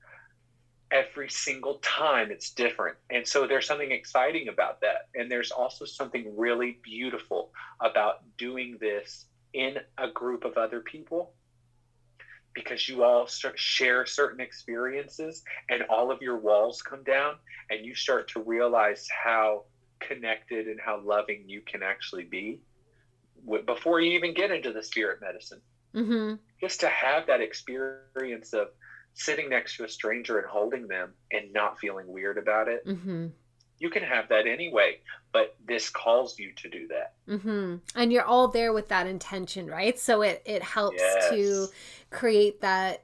every single time it's different. And so there's something exciting about that. And there's also something really beautiful about doing this in a group of other people, because you all share certain experiences and all of your walls come down and you start to realize how connected and how loving you can actually be before you even get into the spirit medicine. Mm-hmm. Just to have that experience of sitting next to a stranger and holding them and not feeling weird about it. Mm-hmm. You can have that anyway, but this calls you to do that. Mm-hmm. And you're all there with that intention, right? So it helps to create that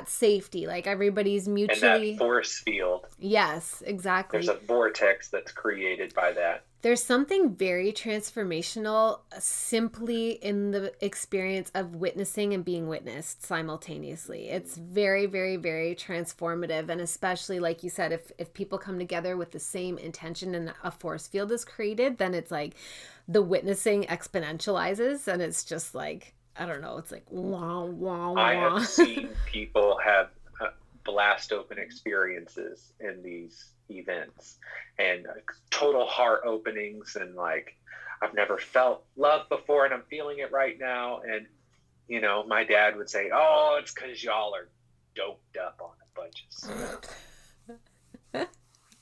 safety, like everybody's mutually. And that force field. Yes, exactly. There's a vortex that's created by that. There's something very transformational simply in the experience of witnessing and being witnessed simultaneously. It's very, very, very transformative. And especially, like you said, if people come together with the same intention and a force field is created, then it's like the witnessing exponentializes. And it's just like, I don't know, it's like, wah, wah, wah. I have seen people have blast open experiences in these events and total heart openings, and like, I've never felt love before and I'm feeling it right now. And you know, my dad would say, oh, it's because y'all are doped up on a bunch of stuff.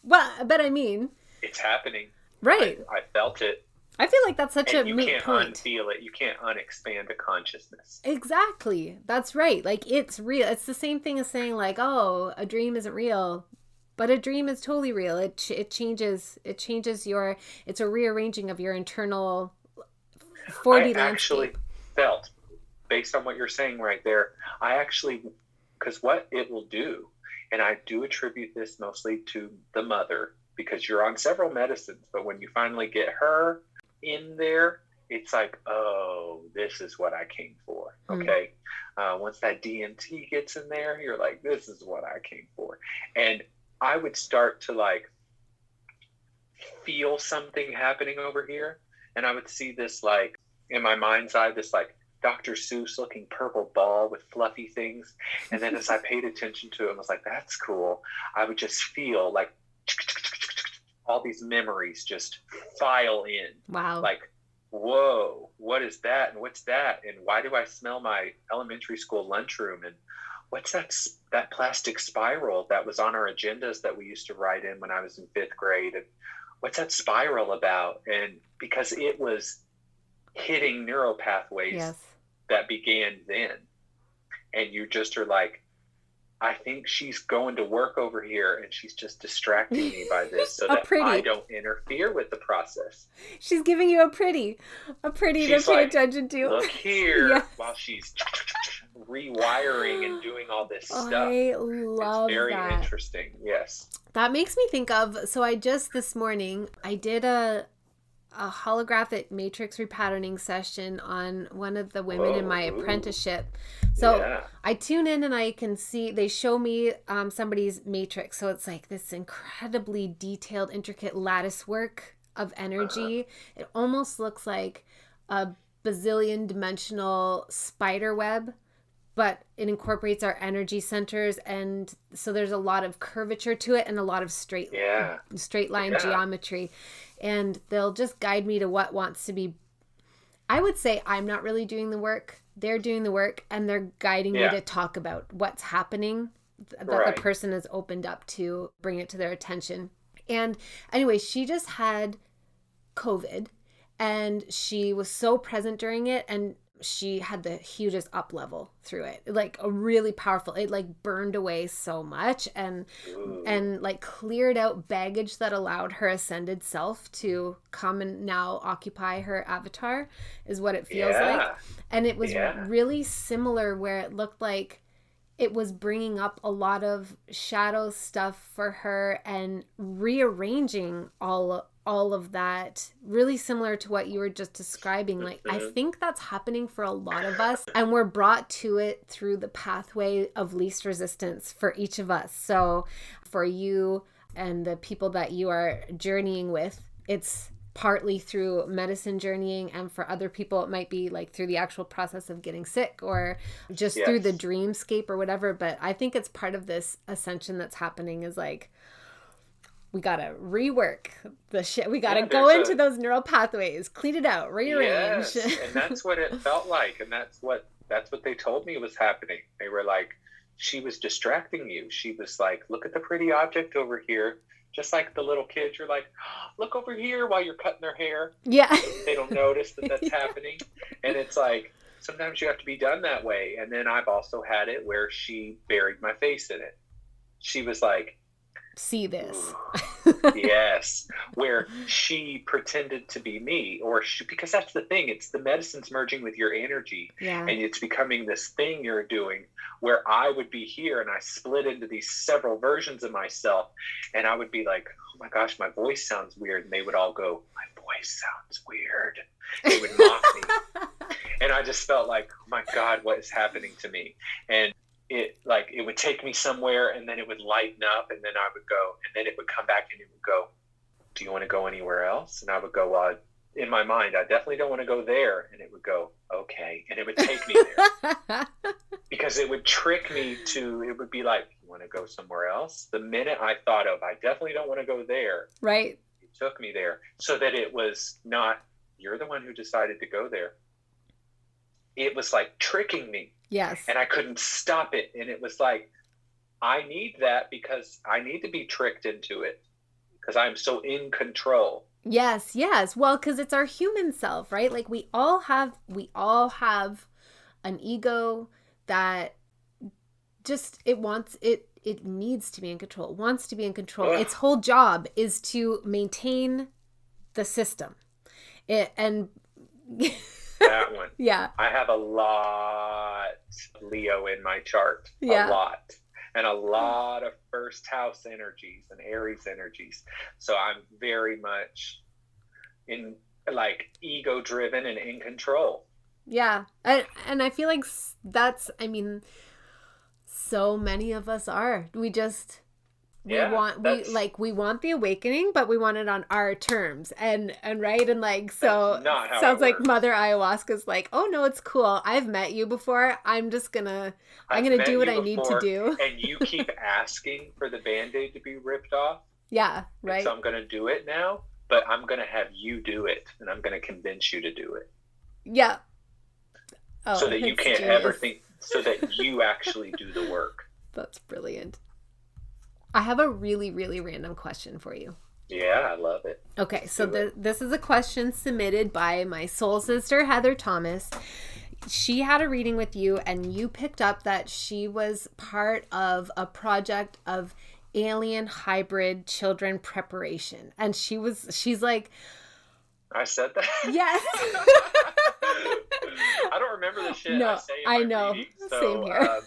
Well, but I mean, it's happening, right? I felt it. I feel like that's such a And you moot can't point. unfeel it. You can't unexpand a consciousness. Exactly. That's right. Like it's real. It's the same thing as saying like, "Oh, a dream isn't real." But a dream is totally real. It changes your it's a rearranging of your internal I 4D actually landscape. felt, based on what you're saying right there, because what it will do, and I do attribute this mostly to the mother, because you're on several medicines, but when you finally get her in there, it's like, oh, this is what I came for. Okay. Once that DMT gets in there, you're like, this is what I came for. And I would start to like feel something happening over here. And I would see this, like, in my mind's eye, this like Dr. Seuss looking purple ball with fluffy things. And then as I paid attention to it, I was like, that's cool. I would just feel like all these memories just file in. Wow. Like, whoa, what is that? And what's that? And why do I smell my elementary school lunchroom? And what's that plastic spiral that was on our agendas that we used to write in when I was in 5th grade? And what's that spiral about? And because it was hitting neural pathways Yes. that began then. And you just are like, I think she's going to work over here and she's just distracting me by this so that I don't interfere with the process. She's giving you a pretty She's to pay like, attention to. Look here, Yes. while she's rewiring and doing all this stuff. I love it's very that. interesting. Yes. That makes me think of, so I just this morning, I did a holographic matrix repatterning session on one of the women in my apprenticeship. So I tune in and I can see, they show me somebody's matrix. So it's like this incredibly detailed, intricate lattice work of energy. It almost looks like a bazillion dimensional spider web, but it incorporates our energy centers, and so there's a lot of curvature to it and a lot of straight line geometry, and they'll just guide me to what wants to be. I would say I'm not really doing the work. They're doing the work, and they're guiding me to talk about what's happening that the person has opened up to, bring it to their attention. And anyway, she just had COVID, and she was so present during it, and she had the hugest up level through it, like a really powerful, it like burned away so much and like cleared out baggage that allowed her ascended self to come and now occupy her avatar, is what it feels like. And it was really similar, where it looked like it was bringing up a lot of shadow stuff for her and rearranging all of that, really similar to what you were just describing. Like, I think that's happening for a lot of us, and we're brought to it through the pathway of least resistance for each of us. So for you and the people that you are journeying with, it's partly through medicine journeying, and for other people it might be like through the actual process of getting sick, or just through the dreamscape or whatever. But I think it's part of this ascension that's happening, is like, we gotta rework the shit. We gotta go into those neural pathways, clean it out, rearrange. Yes, and that's what it felt like, and that's what they told me was happening. They were like, she was distracting you. She was like, look at the pretty object over here. Just like the little kids, you're like, look over here while you're cutting their hair. Yeah. They don't notice that that's happening. And it's like, sometimes you have to be done that way. And then I've also had it where she buried my face in it. She was like, see this. Yes, where she pretended to be me, because that's the thing, it's the medicine's merging with your energy, and it's becoming this thing you're doing, where I would be here and I split into these several versions of myself, and I would be like, oh my gosh, my voice sounds weird, and they would all go, my voice sounds weird. They would mock me, and I just felt like, oh my God, what is happening to me? And it would take me somewhere, and then it would lighten up, and then I would go, and then it would come back and it would go, do you want to go anywhere else? And I would go, well, in my mind, I definitely don't want to go there. And it would go, okay. And it would take me there because it would trick me it would be like, you want to go somewhere else? The minute I thought of, I definitely don't want to go there. Right. It took me there, so that it was not, you're the one who decided to go there. It was like tricking me. Yes. And I couldn't stop it. And it was like, I need that because I need to be tricked into it, because I'm so in control. Yes, yes. Well, because it's our human self, right? Like we all have an ego that just it needs to be in control. It wants to be in control. Ugh, Its whole job is to maintain the system. And that one. yeah. I have a lot Leo in my chart, a Yeah. lot, and a lot of first house energies and Aries energies. So I'm very much in like ego driven and in control. Yeah. And I feel like I mean, so many of us are. Yeah, that's We want the awakening, but we want it on our terms. And right, and like, so not how sounds it like works. Mother Ayahuasca's like, oh no, it's cool, I've met you before, I'm I've gonna do met what you I need to before, do. and you keep asking for the band-aid to be ripped off, Yeah, and so right. I'm going to do it now, but I'm going to have you do it, and I'm going to convince you to do it, Yeah. so Oh, that you it's can't ever genius. think, so that you actually do the work. That's brilliant. I have a really, really random question for you. Yeah, I love it. Okay, Let's so do it. this is a question submitted by my soul sister, Heather Thomas. She had a reading with you, and you picked up that she was part of a project of alien hybrid children preparation. And she's like, I said that. yes. I don't remember the shit I No, say in I my know. readings, Same so here.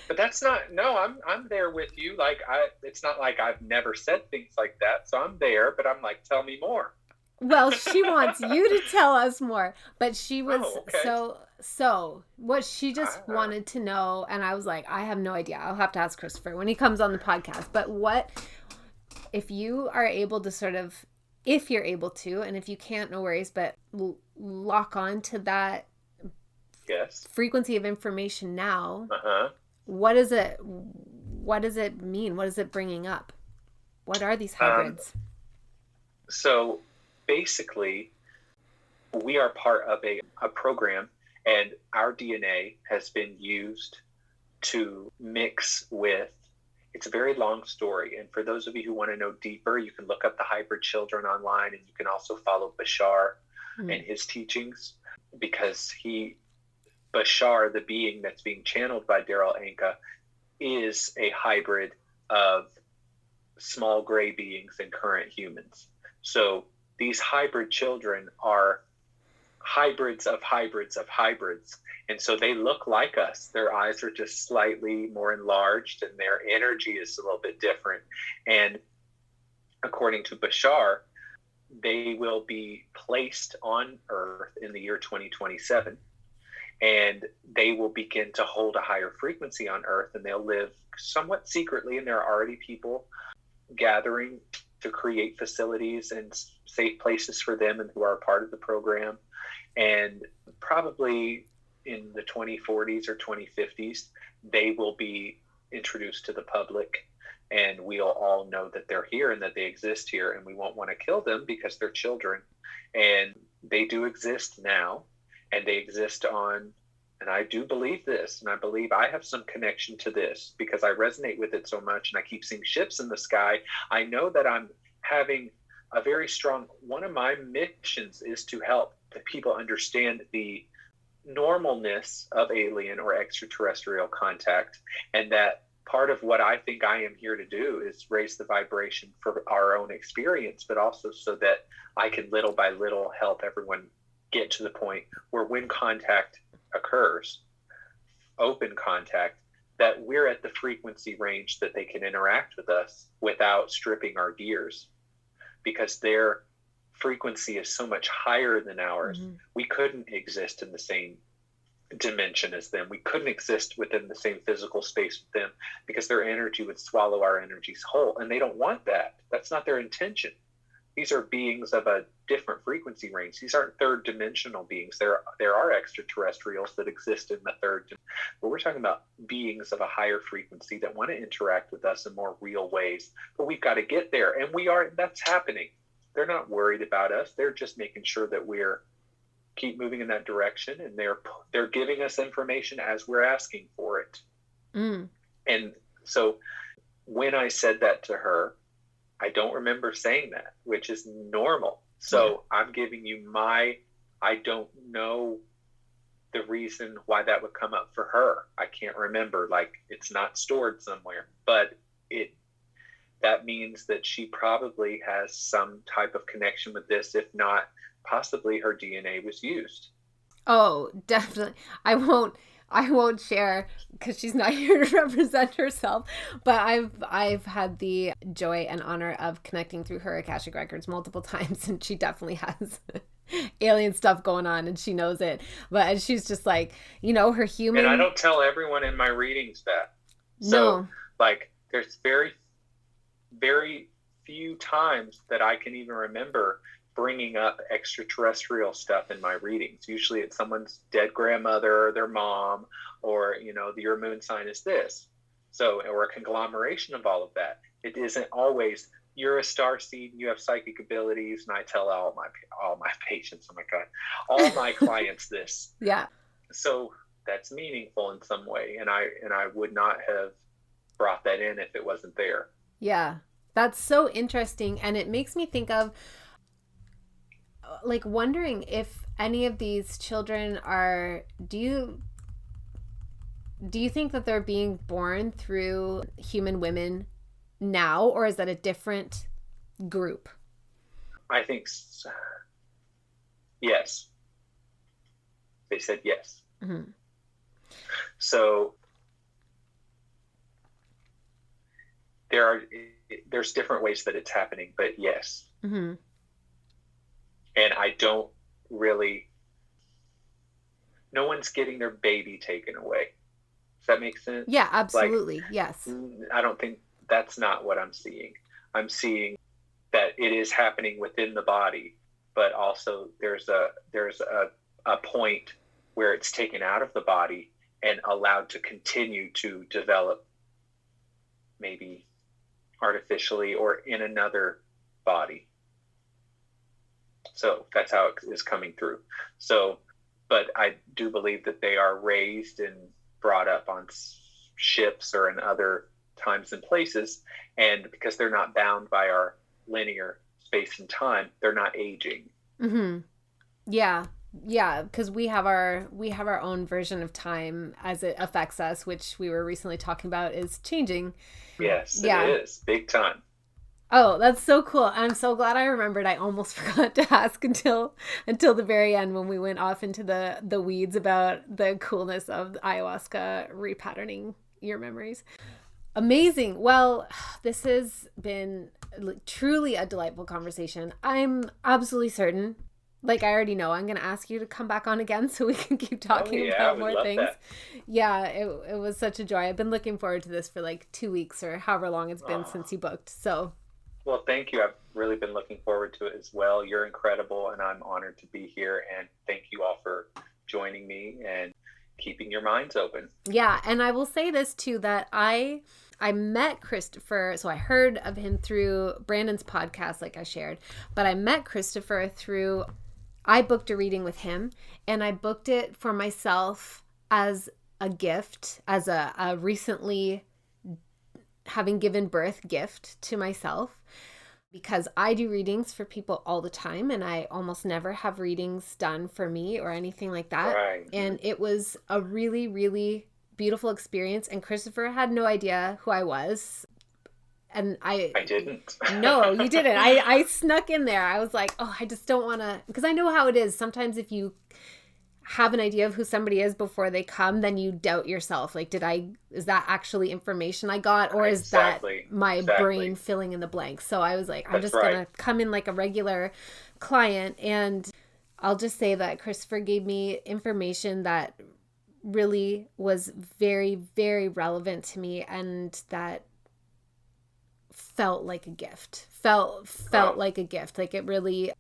but that's not, no, I'm there with you. Like it's not like I've never said things like that. So I'm there, but I'm like, tell me more. Well, she wants you to tell us more, but she was Oh, okay. so what she just Ah, wanted to know, and I was like, I have no idea. I'll have to ask Christopher when he comes on the podcast. But what if you are able to sort of, if you're able to, and if you can't, no worries, but lock on to that yes. frequency of information now, Uh-huh. what does it mean? What is it bringing up? What are these Um, hybrids? so basically, we are part of a program, and our DNA has been used to mix with, it's a very long story. And for those of you who want to know deeper, you can look up the hybrid children online, and you can also follow Bashar and his teachings, because Bashar, the being that's being channeled by Daryl Anka, is a hybrid of small gray beings and current humans. So these hybrid children are hybrids of hybrids of hybrids. And so they look like us. Their eyes are just slightly more enlarged, and their energy is a little bit different. And according to Bashar, they will be placed on Earth in the year 2027, and they will begin to hold a higher frequency on Earth, and they'll live somewhat secretly. And there are already people gathering to create facilities and safe places for them, and who are part of the program. And probably in the 2040s or 2050s, they will be introduced to the public, and we'll all know that they're here and that they exist here, and we won't want to kill them because they're children. And they do exist now, and they exist on, and I do believe this, and I believe I have some connection to this because I resonate with it so much, and I keep seeing ships in the sky. I know that I'm having a very strong, one of my missions is to help the people understand the normalness of alien or extraterrestrial contact, and that part of what I think I am here to do is raise the vibration for our own experience, but also so that I can little by little help everyone get to the point where when contact occurs, open contact, that we're at the frequency range that they can interact with us without stripping our gears, because their frequency is so much higher than ours. Mm-hmm. We couldn't exist in the same dimension as them. We couldn't exist within the same physical space with them, because their energy would swallow our energies whole, and they don't want that. That's not their intention. These are beings of a different frequency range. These aren't third dimensional beings. There are extraterrestrials that exist in the third dimension, but we're talking about beings of a higher frequency that want to interact with us in more real ways. But we've got to get there, and that's happening. They're not worried about us. They're just making sure that we're keep moving in that direction, and they're giving us information as we're asking for it. And so when I said that to her, I don't remember saying that, which is normal. So I'm giving you I don't know the reason why that would come up for her. I can't remember, like it's not stored somewhere, but that means that she probably has some type of connection with this. If not, possibly her DNA was used. Oh, definitely. I won't share because she's not here to represent herself. But I've had the joy and honor of connecting through her Akashic records multiple times, and she definitely has alien stuff going on, and she knows it. But she's just like, her human. And I don't tell everyone in my readings that. No. So, like, there's very, very few times that I can even remember bringing up extraterrestrial stuff in my readings. Usually it's someone's dead grandmother or their mom, or your moon sign is this, so, or a conglomeration of all of that. It isn't always you're a star seed and you have psychic abilities, and I tell all my patients, oh my god, all my clients this. Yeah. So that's meaningful in some way, and I would not have brought that in if it wasn't there. Yeah, that's so interesting, and it makes me think of like wondering if any of these children are, do you think that they're being born through human women now, or is that a different group? I think yes. They said yes. Mm-hmm. So there's different ways that it's happening, but yes. Mm-hmm. And I don't really, no one's getting their baby taken away. Does that make sense? Yeah, absolutely. Yes. I don't think that's not what I'm seeing. I'm seeing that it is happening within the body, but also there's a point where it's taken out of the body and allowed to continue to develop, maybe artificially or in another body. So that's how it is coming through. So, but I do believe that they are raised and brought up on ships or in other times and places. And because they're not bound by our linear space and time, they're not aging. Mm-hmm. Yeah. Yeah, because we have our own version of time as it affects us, which we were recently talking about is changing. Yes, it is. Big time. Oh, that's so cool. I'm so glad I remembered. I almost forgot to ask until the very end when we went off into the weeds about the coolness of ayahuasca repatterning your memories. Amazing. Well, this has been truly a delightful conversation. I'm absolutely certain, like I already know, I'm going to ask you to come back on again so we can keep talking about more things. That. Yeah, it was such a joy. I've been looking forward to this for like 2 weeks or however long it's been since you booked. So. Well, thank you. I've really been looking forward to it as well. You're incredible, and I'm honored to be here. And thank you all for joining me and keeping your minds open. Yeah, and I will say this too, that I met Crystopher, so I heard of him through Brandon's podcast, like I shared, but I met Crystopher through, I booked a reading with him, and I booked it for myself as a gift, as a recently having given birth gift to myself, because I do readings for people all the time, and I almost never have readings done for me or anything like that. Right. And it was a really, really beautiful experience, and Chrystopher had no idea who I was. And I didn't. No, you didn't. I snuck in there. I was like, oh, I just don't want to, because I know how it is. Sometimes if you have an idea of who somebody is before they come, then you doubt yourself. Like, is that actually information I got, or is that my brain filling in the blanks? So I was like, I'm just going to come in like a regular client. And I'll just say that Crystopher gave me information that really was very, very relevant to me, and that felt like a gift, felt like a gift. Like, it really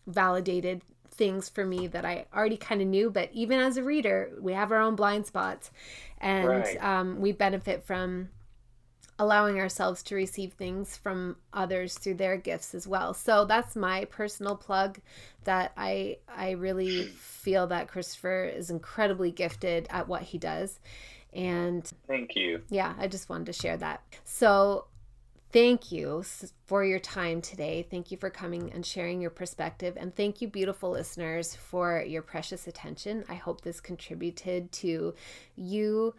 validated things for me that I already kind of knew. But even as a reader, we have our own blind spots, and we benefit from allowing ourselves to receive things from others through their gifts as well. So that's my personal plug, that I really feel that Crystopher is incredibly gifted at what he does. And thank you. Yeah, I just wanted to share that. So Thank you for your time today. Thank you for coming and sharing your perspective. And thank you, beautiful listeners, for your precious attention. I hope this contributed to you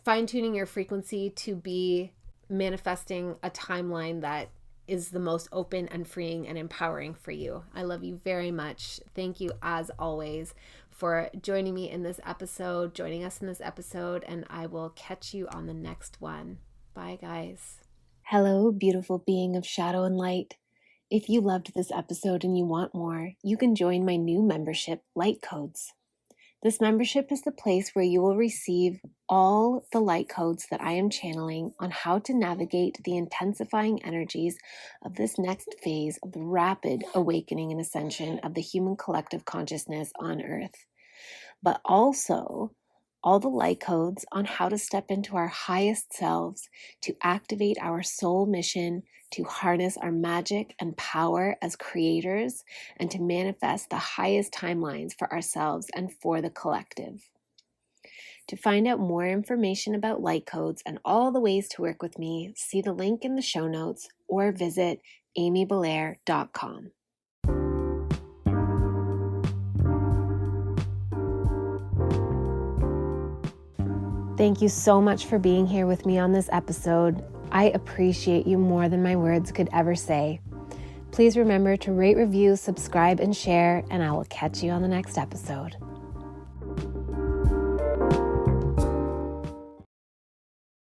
fine-tuning your frequency to be manifesting a timeline that is the most open and freeing and empowering for you. I love you very much. Thank you, as always, for joining me in this episode, joining us in this episode, and I will catch you on the next one. Bye, guys. Hello, beautiful being of shadow and light. If you loved this episode and you want more, you can join my new membership, Light Codes. This membership is the place where you will receive all the light codes that I am channeling on how to navigate the intensifying energies of this next phase of the rapid awakening and ascension of the human collective consciousness on Earth, but also all the light codes on how to step into our highest selves, to activate our soul mission, to harness our magic and power as creators, and to manifest the highest timelines for ourselves and for the collective. To find out more information about light codes and all the ways to work with me, see the link in the show notes or visit amybelair.com. Thank you so much for being here with me on this episode. I appreciate you more than my words could ever say. Please remember to rate, review, subscribe, and share, and I will catch you on the next episode.